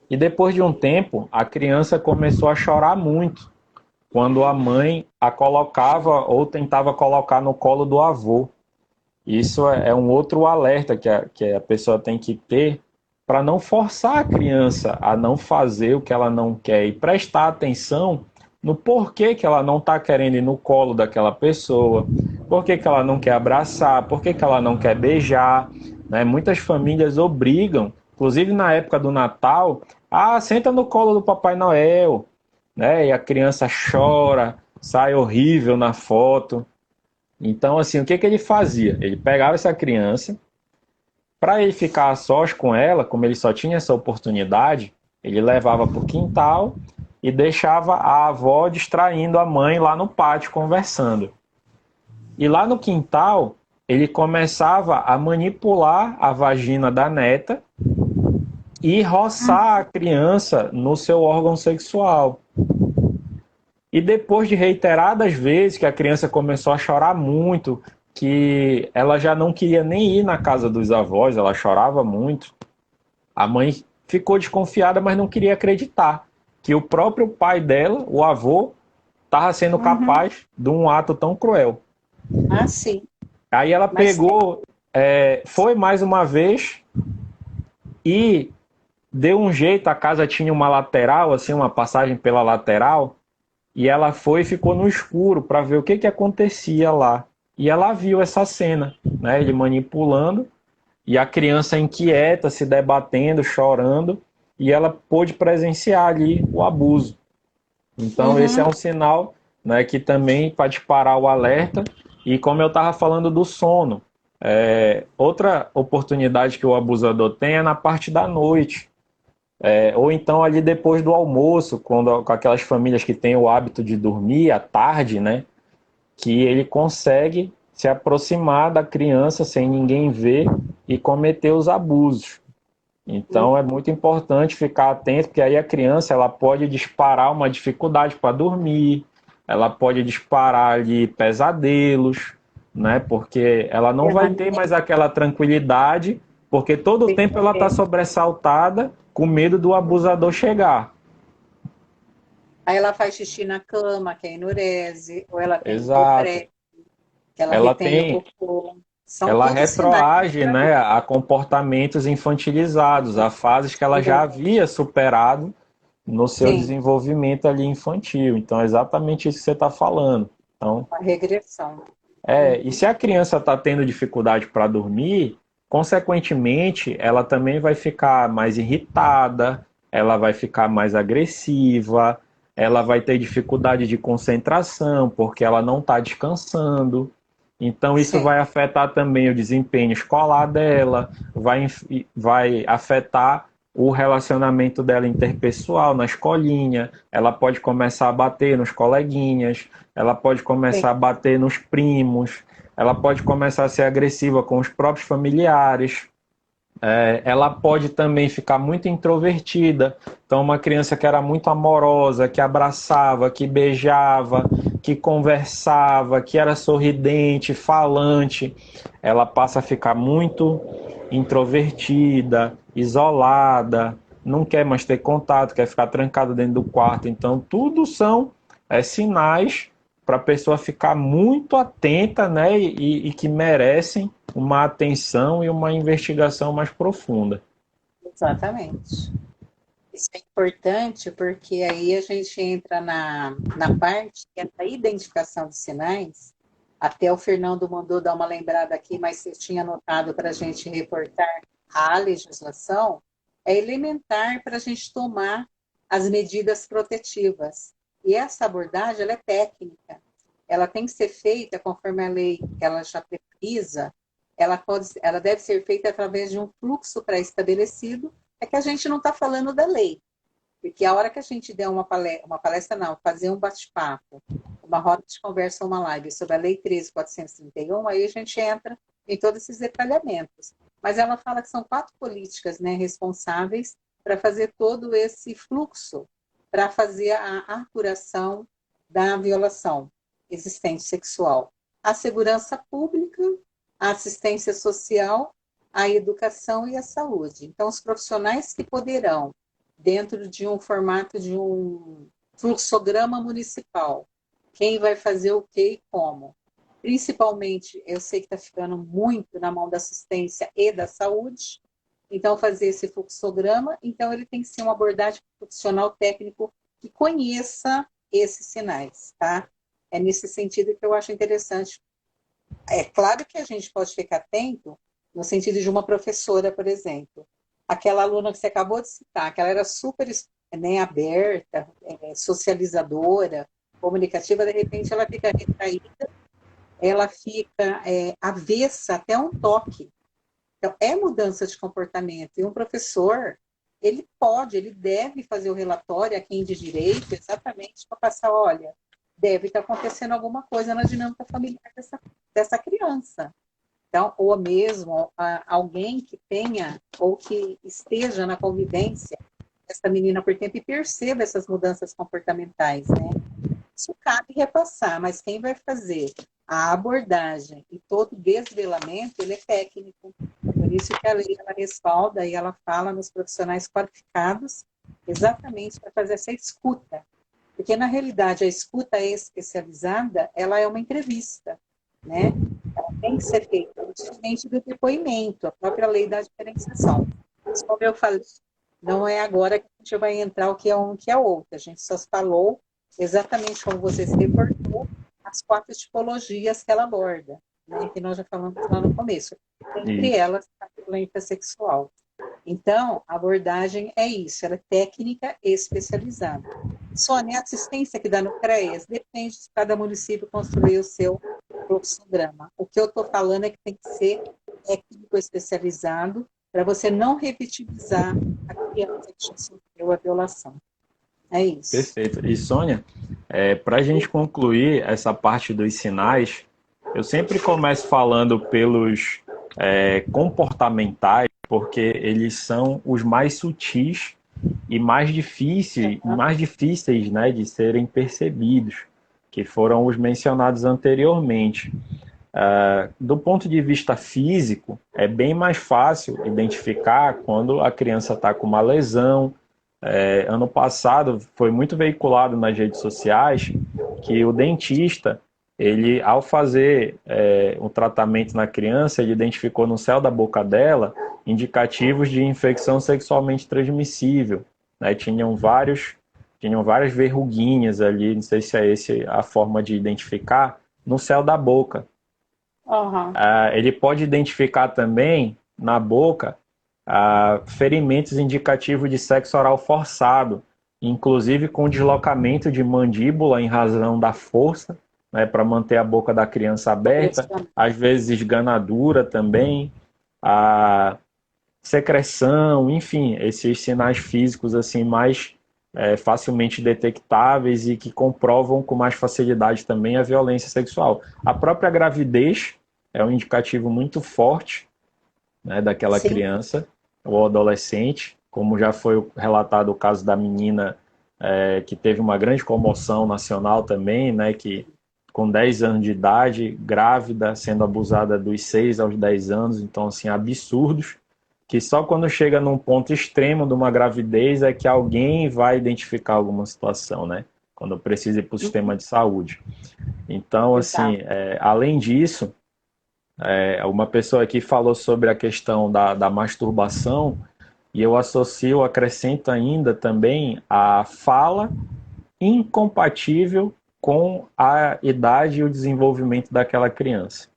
E depois de um tempo, a criança começou a chorar muito quando a mãe a colocava ou tentava colocar no colo do avô. Isso é um outro alerta que a pessoa tem que ter para não forçar a criança a não fazer o que ela não quer e prestar atenção no porquê que ela não está querendo ir no colo daquela pessoa, porquê que ela não quer abraçar, porquê que ela não quer beijar. Né? Muitas famílias obrigam, inclusive na época do Natal, senta no colo do Papai Noel, né? E a criança chora, sai horrível na foto. Então, assim, o que ele fazia? Ele pegava essa criança, para ele ficar a sós com ela, como ele só tinha essa oportunidade, ele levava para o quintal e deixava a avó distraindo a mãe lá no pátio conversando. E lá no quintal, ele começava a manipular a vagina da neta e roçar a criança no seu órgão sexual. E depois de reiteradas vezes que a criança começou a chorar muito, que ela já não queria nem ir na casa dos avós, ela chorava muito, a mãe ficou desconfiada, mas não queria acreditar que o próprio pai dela, o avô, estava sendo Uhum. capaz de um ato tão cruel. Ah, sim. Aí ela Mas pegou, foi mais uma vez e deu um jeito. A casa tinha uma lateral, assim, uma passagem pela lateral, e ela foi e ficou no escuro para ver o que, que acontecia lá. E ela viu essa cena, né? Ele manipulando e a criança inquieta, se debatendo, chorando, e ela pôde presenciar ali o abuso. Então, esse é uhum. um sinal, né, que também para disparar o alerta. E como eu estava falando do sono, outra oportunidade que o abusador tem é na parte da noite. Ou então ali depois do almoço, quando com aquelas famílias que têm o hábito de dormir à tarde, né? Que ele consegue se aproximar da criança sem ninguém ver e cometer os abusos. Então é muito importante ficar atento, porque aí a criança ela pode disparar uma dificuldade para dormir, ela pode disparar ali pesadelos, né? Porque ela não vai ter mais aquela tranquilidade, porque todo o tempo ela está sobressaltada com medo do abusador chegar. Aí ela faz xixi na cama, que é enurese, ou ela tem Exato. hipopré, que ela Ela retém o tem, cocô. São ela todos sinais retroage, para né, a comportamentos infantilizados, a fases que ela já ver. havia superado no seu Sim, desenvolvimento ali infantil. Então, é exatamente isso que você está falando. Então, uma regressão. e se a criança está tendo dificuldade para dormir, consequentemente, ela também vai ficar mais irritada, ela vai ficar mais agressiva, ela vai ter dificuldade de concentração, porque ela não está descansando. Então, isso Sim, vai afetar também o desempenho escolar dela, vai afetar o relacionamento dela interpessoal na escolinha, ela pode começar a bater nos coleguinhas, ela pode sim. começar a bater nos primos, ela pode começar a ser agressiva com os próprios familiares, ela pode também ficar muito introvertida. Então, uma criança que era muito amorosa, que abraçava, que beijava, que conversava, que era sorridente, falante, ela passa a ficar muito introvertida, isolada, não quer mais ter contato, quer ficar trancada dentro do quarto. Então, tudo são sinais para a pessoa ficar muito atenta, né, e que merecem uma atenção e uma investigação mais profunda. Exatamente. Isso é importante porque aí a gente entra na parte que é da identificação de sinais. Até o Fernando mandou dar uma lembrada aqui, mas eu tinha anotado para a gente reportar a legislação. É elementar para a gente tomar as medidas protetivas. E essa abordagem ela é técnica. Ela tem que ser feita conforme a lei ela já precisa. Ela deve ser feita através de um fluxo pré-estabelecido. É que a gente não está falando da lei, porque a hora que a gente der uma palestra não, fazer um bate-papo, uma roda de conversa, uma live sobre a Lei 13.431, aí a gente entra em todos esses detalhamentos. Mas ela fala que são 4 políticas, né, responsáveis para fazer todo esse fluxo, para fazer a apuração da violação existente sexual. A segurança pública, a assistência social, a educação e a saúde. Então, os profissionais que poderão, dentro de um formato de um fluxograma municipal, quem vai fazer o que e como. Principalmente, eu sei que está ficando muito na mão da assistência e da saúde, então fazer esse fluxograma, então ele tem que ser uma abordagem profissional técnico que conheça esses sinais, tá? É nesse sentido que eu acho interessante. É claro que a gente pode ficar atento no sentido de uma professora, por exemplo. Aquela aluna que você acabou de citar, que ela era super, né, aberta, socializadora, comunicativa, de repente ela fica retraída, ela fica avessa até um toque. Então, é mudança de comportamento. E um professor, ele deve fazer o relatório a quem de direito, exatamente para passar, olha, deve estar acontecendo alguma coisa na dinâmica familiar dessa dessa criança. Então, ou mesmo alguém que tenha ou que esteja na convivência dessa menina por tempo e perceba essas mudanças comportamentais, né? Isso cabe repassar, mas quem vai fazer a abordagem e todo o desvelamento, ele é técnico. Por isso que a lei ela respalda e ela fala nos profissionais qualificados exatamente para fazer essa escuta. Porque, na realidade, a escuta especializada, ela é uma entrevista, né? Ela tem que ser feita diferente do depoimento, a própria lei da diferenciação. Mas, como eu falei, não é agora que a gente vai entrar o que é um e o que é outro. A gente só falou exatamente como você se reportou, as 4 tipologias que ela aborda, né? Que nós já falamos lá no começo. Entre Isso. elas, a violência sexual. Então, a abordagem é isso, ela é técnica e especializada. Sônia, a assistência que dá no CREAS depende de cada município construir o seu fluxograma. O que eu estou falando é que tem que ser técnico especializado para você não revitimizar a criança que já sofreu a violação. É isso. Perfeito. E Sônia, para a gente concluir essa parte dos sinais, eu sempre começo falando pelos comportamentais, porque eles são os mais sutis e mais difíceis, né, de serem percebidos, que foram os mencionados anteriormente. Do ponto de vista físico, é bem mais fácil identificar quando a criança está com uma lesão. Ano passado foi muito veiculado nas redes sociais que o dentista, ele ao fazer um tratamento na criança, ele identificou no céu da boca dela indicativos de infecção sexualmente transmissível, né? Tinham várias verruguinhas ali, não sei se é essa a forma de identificar, no céu da boca. Uhum. Ele pode identificar também na boca ferimentos indicativos de sexo oral forçado, inclusive com deslocamento de mandíbula em razão da força, né, para manter a boca da criança aberta, às vezes esganadura também, a secreção, enfim, esses sinais físicos assim mais facilmente detectáveis e que comprovam com mais facilidade também a violência sexual. A própria gravidez é um indicativo muito forte, né, daquela Sim. criança ou adolescente, como já foi relatado o caso da menina que teve uma grande comoção nacional também, né, que com 10 anos de idade, grávida, sendo abusada dos 6 aos 10 anos, então assim, absurdos, que só quando chega num ponto extremo de uma gravidez é que alguém vai identificar alguma situação, né? Quando precisa ir para o sistema de saúde. Então, assim, além disso, uma pessoa aqui falou sobre a questão da masturbação e eu acrescento ainda também a fala incompatível com a idade e o desenvolvimento daquela criança.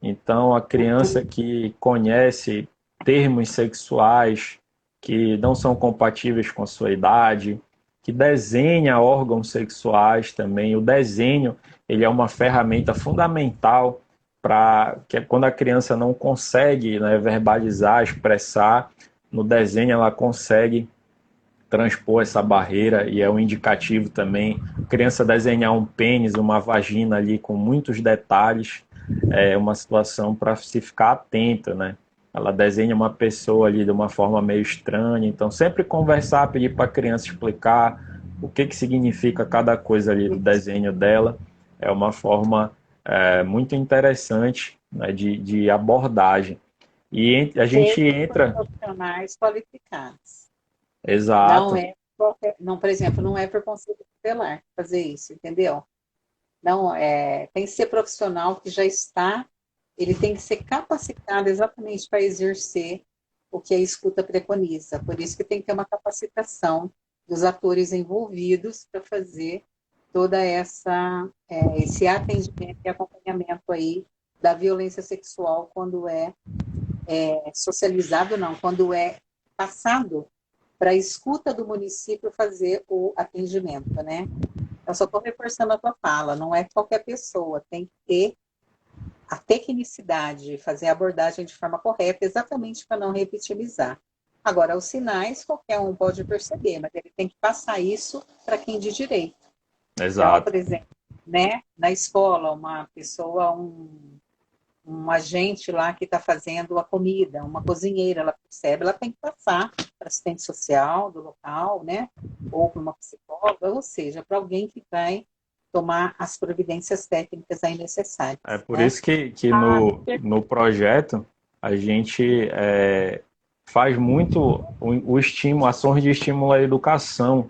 Então, a criança que conhece termos sexuais que não são compatíveis com a sua idade, que desenha órgãos sexuais também. O desenho, ele é uma ferramenta fundamental para que quando a criança não consegue, né, verbalizar, expressar, no desenho ela consegue transpor essa barreira e é um indicativo também. A criança desenhar um pênis, uma vagina ali com muitos detalhes, é uma situação para se ficar atento, né? Ela desenha uma pessoa ali de uma forma meio estranha, então sempre conversar, pedir para a criança explicar o que significa cada coisa ali do desenho dela, é uma forma muito interessante, né, de abordagem. E a gente entra... Profissionais qualificados. Não Exato. é qualquer, não, por exemplo, não é por conselho tutelar fazer isso, entendeu? Não, tem que ser profissional que já está, ele tem que ser capacitado exatamente para exercer o que a escuta preconiza. Por isso que tem que ter uma capacitação dos atores envolvidos para fazer toda esse atendimento e acompanhamento aí da violência sexual quando socializado, não, quando é passado para a escuta do município fazer o atendimento, né? Eu só estou reforçando a tua fala, não é qualquer pessoa, tem que ter a tecnicidade, fazer a abordagem de forma correta, exatamente para não revitimizar. Agora, os sinais qualquer um pode perceber, mas ele tem que passar isso para quem de direito. Então, Exato. por exemplo, né, na escola, uma pessoa, um agente lá que está fazendo a comida, uma cozinheira, ela percebe, ela tem que passar para assistente social do local, né? Ou para uma psicóloga, ou seja, para alguém que vai tomar as providências técnicas aí É necessárias, por né? isso que Ah, no projeto a gente faz muito o estímulo, ações de estímulo à educação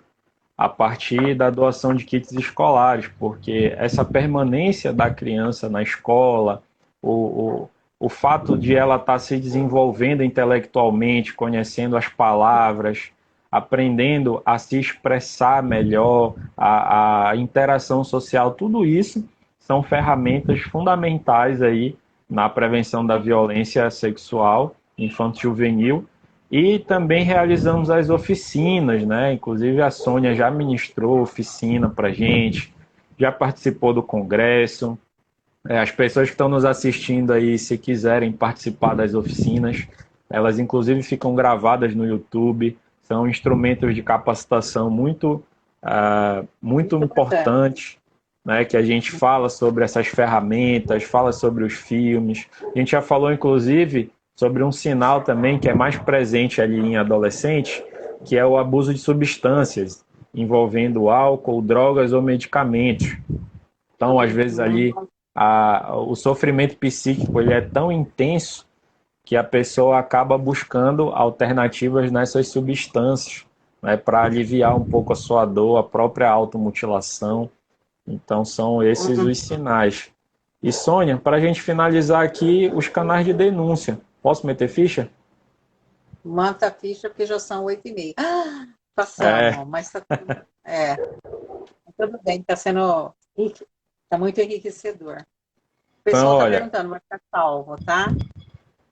a partir da doação de kits escolares, porque essa permanência da criança na escola, o, o, o fato de ela estar se desenvolvendo intelectualmente, conhecendo as palavras, aprendendo a se expressar melhor, a interação social, tudo isso são ferramentas fundamentais aí na prevenção da violência sexual infanto-juvenil e também realizamos as oficinas, né? Inclusive a Sônia já ministrou oficina para gente, já participou do congresso. As pessoas que estão nos assistindo aí, se quiserem participar das oficinas, elas inclusive ficam gravadas no YouTube. São instrumentos de capacitação muito muito bacana. importantes, né? Que a gente fala sobre essas ferramentas, fala sobre os filmes. A gente já falou, inclusive, sobre um sinal também que é mais presente ali em adolescente, que é o abuso de substâncias, envolvendo álcool, drogas ou medicamentos. Então, às vezes Uhum. ali o sofrimento psíquico ele é tão intenso que a pessoa acaba buscando alternativas nessas substâncias, né, para aliviar um pouco a sua dor, a própria automutilação. Então, são esses Uhum. os sinais. E, Sônia, para a gente finalizar aqui, os canais de denúncia. Posso meter ficha? Manta a ficha, porque já são 8h30. Ah, É, passamos, mas tudo bem, está sendo, está muito enriquecedor. O então, pessoal está olha, perguntando, vai ficar salvo, tá?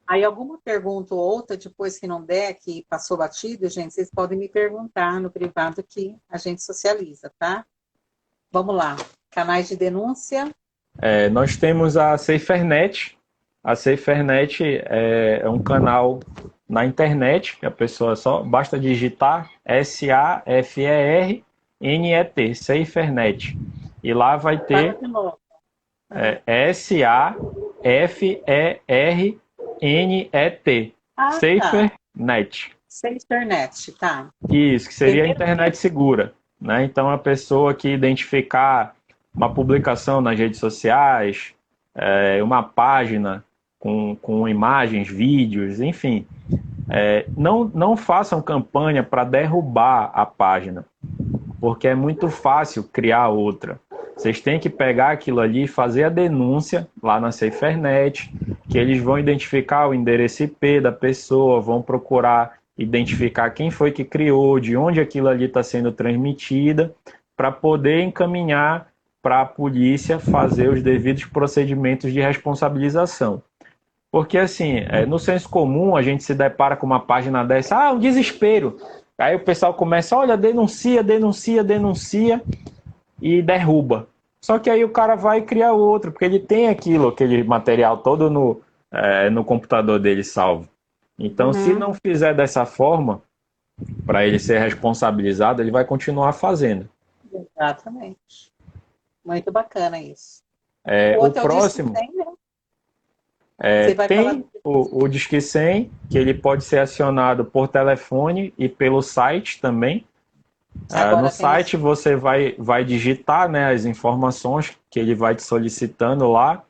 Aí alguma pergunta ou outra, depois que não der, que passou batido, gente, vocês podem me perguntar no privado que a gente socializa, tá? Vamos lá. Canais de denúncia. nós temos a SaferNet. A SaferNet é um canal na internet, que a pessoa só basta digitar SAFERNET, SaferNet. E lá vai Fala ter de novo. Uhum. SAFERNET, Ah, tá. SaferNet. Sem internet, tá. Isso, que seria a Primeiro internet que. segura, né? Então a pessoa que identificar uma publicação nas redes sociais, uma página com imagens, vídeos, enfim, não façam campanha para derrubar a página, porque é muito fácil criar outra. Vocês têm que pegar aquilo ali e fazer a denúncia lá na SaferNet, que eles vão identificar o endereço IP da pessoa, vão procurar identificar quem foi que criou, de onde aquilo ali está sendo transmitida, para poder encaminhar para a polícia fazer os devidos procedimentos de responsabilização. Porque, assim, no senso comum, a gente se depara com uma página dessa, um desespero. Aí o pessoal começa, olha, denuncia, denuncia, denuncia, e derruba. Só que aí o cara vai criar outro, porque ele tem aquele material todo no computador dele salvo. Então, se Uhum, não fizer dessa forma, para ele ser responsabilizado, ele vai continuar fazendo. exatamente. Muito bacana isso. É, O o outro é o Disque próximo 100, né? Você vai falar tem do o Disque 100, que ele pode ser acionado por telefone e pelo site também. No agora tem site esse. você vai digitar, né, as informações que ele vai te solicitando lá.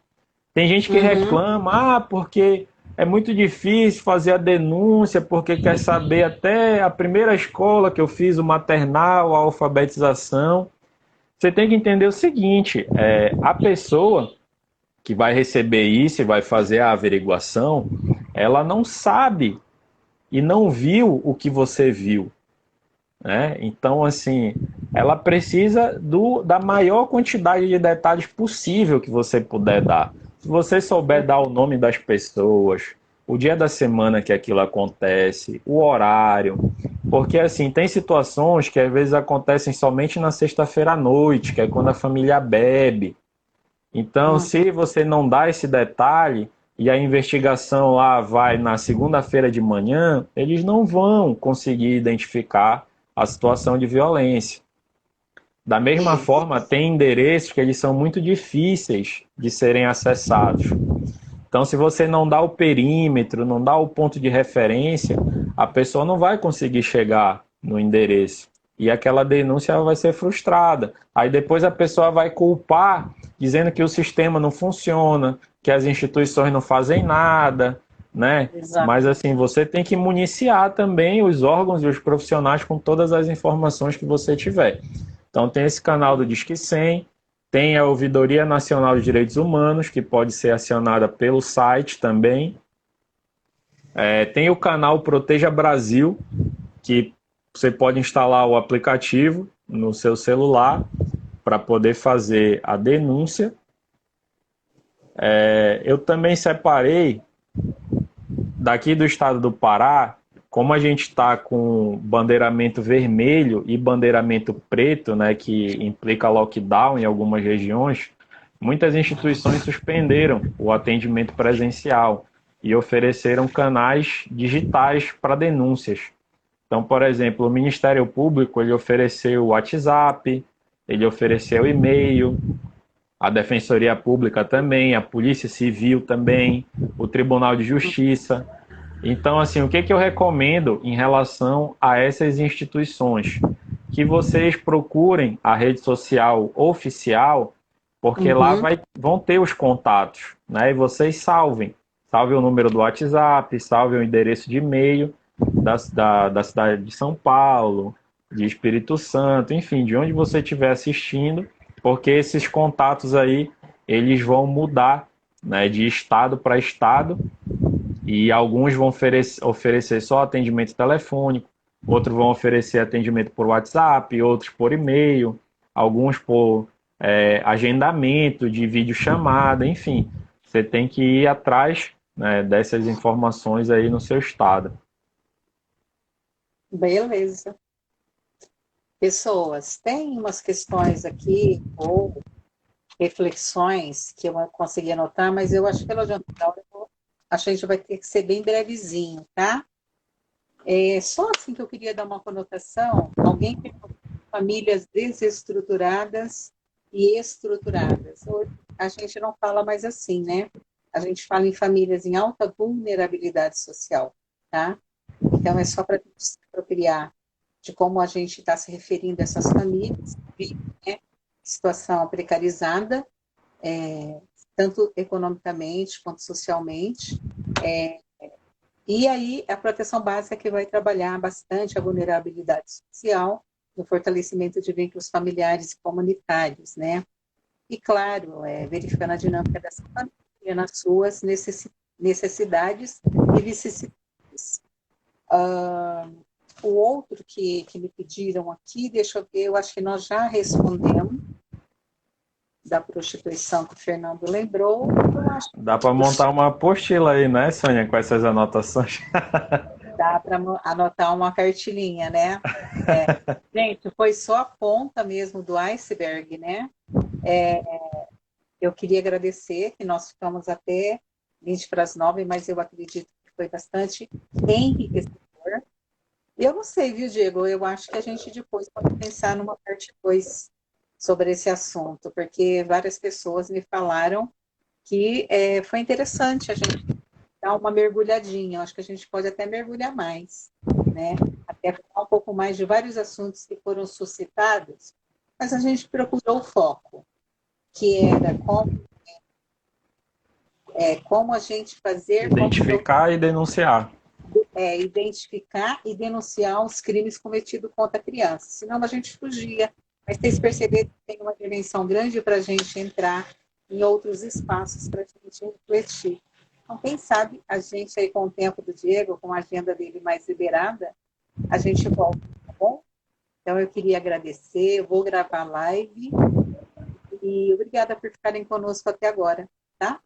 Tem gente que Uhum, reclama, porque é muito difícil fazer a denúncia, porque quer saber até a primeira escola que eu fiz, o maternal, a alfabetização. Você tem que entender o seguinte: a pessoa que vai receber isso e vai fazer a averiguação, ela não sabe e não viu o que você viu, né? Então, assim, ela precisa da maior quantidade de detalhes possível que você puder dar. Se você souber dar o nome das pessoas, o dia da semana que aquilo acontece, o horário, porque assim, tem situações que às vezes acontecem somente na sexta-feira à noite, que é quando a família bebe. Então, uhum. se você não dá esse detalhe e a investigação lá vai na segunda-feira de manhã, eles não vão conseguir identificar a situação de violência. Da mesma Isso. forma, tem endereços que eles são muito difíceis de serem acessados. Então, se você não dá o perímetro, não dá o ponto de referência, a pessoa não vai conseguir chegar no endereço. E aquela denúncia vai ser frustrada. Aí depois a pessoa vai culpar, dizendo que o sistema não funciona, que as instituições não fazem nada, né? Exato. Mas assim, você tem que municiar também os órgãos e os profissionais com todas as informações que você tiver. Então tem esse canal do Disque 100, tem a Ouvidoria Nacional de Direitos Humanos, que pode ser acionada pelo site também. Tem o canal Proteja Brasil, que você pode instalar o aplicativo no seu celular para poder fazer a denúncia. Eu também separei daqui do estado do Pará, como a gente está com bandeiramento vermelho e bandeiramento preto, né, que implica lockdown em algumas regiões, muitas instituições suspenderam o atendimento presencial e ofereceram canais digitais para denúncias. Então, por exemplo, o Ministério Público ele ofereceu o WhatsApp, ele ofereceu e-mail, a Defensoria Pública também, a Polícia Civil também, o Tribunal de Justiça. Então, assim, o que eu recomendo em relação a essas instituições? Que vocês procurem a rede social oficial, porque lá vão ter os contatos, né? E vocês salvem. Salvem o número do WhatsApp, salvem o endereço de e-mail da cidade de São Paulo, de Espírito Santo, enfim, de onde você estiver assistindo, porque esses contatos aí, eles vão mudar, né, de estado para estado, e alguns vão oferecer só atendimento telefônico, outros vão oferecer atendimento por WhatsApp, outros por e-mail, alguns por agendamento de videochamada, enfim, você tem que ir atrás, né, dessas informações aí no seu estado. Beleza. Pessoas, tem umas questões aqui, ou reflexões que eu consegui anotar, mas eu acho que pelo adianto a gente vai ter que ser bem brevezinho, tá? Só assim que eu queria dar uma conotação, alguém perguntou famílias desestruturadas e estruturadas. Hoje a gente não fala mais assim, né? A gente fala em famílias em alta vulnerabilidade social, tá? Então é só para se apropriar de como a gente está se referindo a essas famílias, né? Situação precarizada, tanto economicamente quanto socialmente. E aí a proteção básica que vai trabalhar bastante a vulnerabilidade social, no fortalecimento de vínculos familiares e comunitários, né? E claro, verificando a dinâmica dessa família nas suas necessidades e vicissitudes. O outro que me pediram aqui, deixa eu ver, eu acho que nós já respondemos, da prostituição que o Fernando lembrou. Dá para montar uma apostila aí, né, Sônia, com essas anotações? Dá para anotar uma cartilinha, né? Gente, foi só a ponta mesmo do iceberg, né? Eu queria agradecer, que nós ficamos até 20 para as 9, mas eu acredito que foi bastante enriquecedor. Eu não sei, viu, Diego? Eu acho que a gente depois pode pensar numa parte 2 sobre esse assunto, porque várias pessoas me falaram que foi interessante a gente dar uma mergulhadinha. Eu acho que a gente pode até mergulhar mais, né? Até falar um pouco mais de vários assuntos que foram suscitados, mas a gente procurou o foco, que era como a gente fazer... Identificar e denunciar. Identificar e denunciar os crimes cometidos contra a criança. Senão a gente fugia. Mas vocês perceberam que tem uma dimensão grande para a gente entrar em outros espaços para a gente refletir. Então, quem sabe a gente aí com o tempo do Diego, com a agenda dele mais liberada, a gente volta, tá bom? Então, eu queria agradecer, eu vou gravar a live e obrigada por ficarem conosco até agora, tá?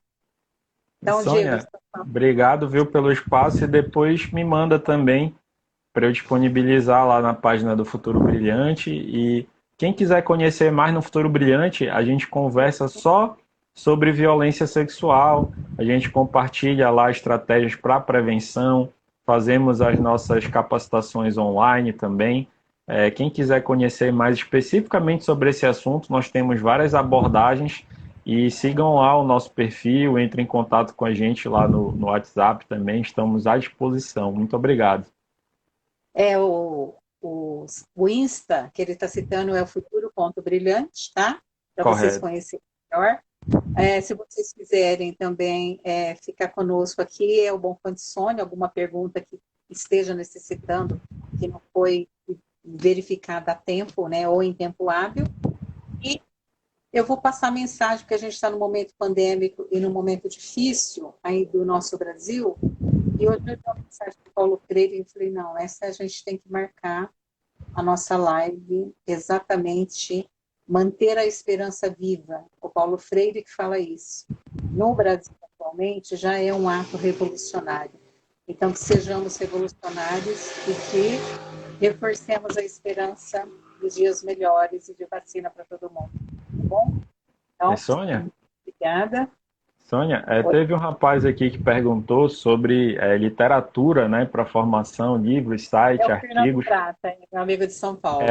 Então, Sônia, Diego, obrigado, viu, pelo espaço, e depois me manda também para eu disponibilizar lá na página do Futuro Brilhante. E quem quiser conhecer mais no Futuro Brilhante, a gente conversa só sobre violência sexual, a gente compartilha lá estratégias para prevenção, fazemos as nossas capacitações online também. Quem quiser conhecer mais especificamente sobre esse assunto, nós temos várias abordagens E sigam lá o nosso perfil, entrem em contato com a gente lá no WhatsApp também, estamos à disposição. Muito obrigado. É o Insta que ele está citando é o Futuro Ponto Brilhante, tá? Para vocês Correto. conhecerem melhor. Se vocês quiserem também ficar conosco aqui, é o Bom Condicione, alguma pergunta que esteja necessitando, que não foi verificada a tempo, né, ou em tempo hábil. E eu vou passar a mensagem, porque a gente está no momento pandêmico e num momento difícil aí do nosso Brasil. E hoje eu dei uma mensagem para o Paulo Freire e eu falei, não, essa a gente tem que marcar a nossa live exatamente manter a esperança viva. O Paulo Freire que fala isso. No Brasil, atualmente, já é um ato revolucionário. Então, que sejamos revolucionários e que reforcemos a esperança de dias melhores e de vacina para todo mundo. Tá bom? É Então, Sônia? obrigada. Sônia, teve um rapaz aqui que perguntou sobre literatura, né, para formação, livros, É site, o Fernando artigos. Prata, meu amigo de São Paulo.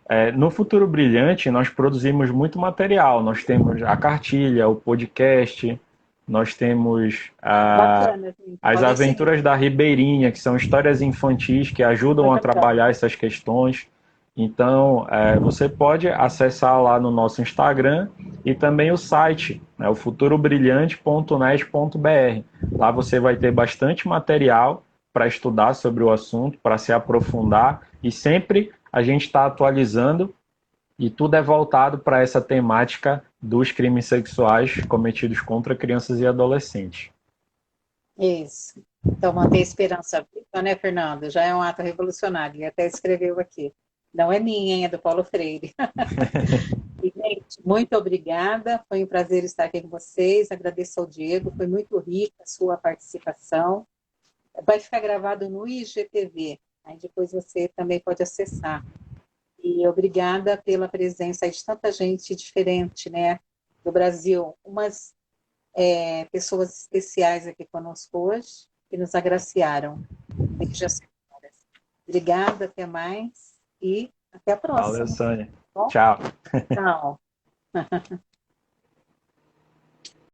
É, no Futuro Brilhante, nós produzimos muito material. Nós temos a cartilha, o podcast, nós temos Bacana, gente. as Podem seguir. aventuras da Ribeirinha, que são histórias infantis que ajudam a trabalhar essas questões. Então, você pode acessar lá no nosso Instagram e também o site, né, o futurobrilhante.net.br. Lá você vai ter bastante material para estudar sobre o assunto, para se aprofundar, e sempre a gente está atualizando e tudo é voltado para essa temática dos crimes sexuais cometidos contra crianças e adolescentes. Isso. Então, manter a esperança viva, né, Fernando? Já é um ato revolucionário. Ele até escreveu aqui. Não é minha, hein? É do Paulo Freire. E, gente, muito obrigada. Foi um prazer estar aqui com vocês. Agradeço ao Diego. Foi muito rica a sua participação. Vai ficar gravado no IGTV. Aí depois você também pode acessar. E obrigada pela presença de tanta gente diferente, né, do Brasil. Umas pessoas especiais aqui conosco hoje, que nos agraciaram. Beijo às senhoras. Obrigada, até mais e até a Valeu, próxima. Sônia. Tá bom? Tchau. Tchau.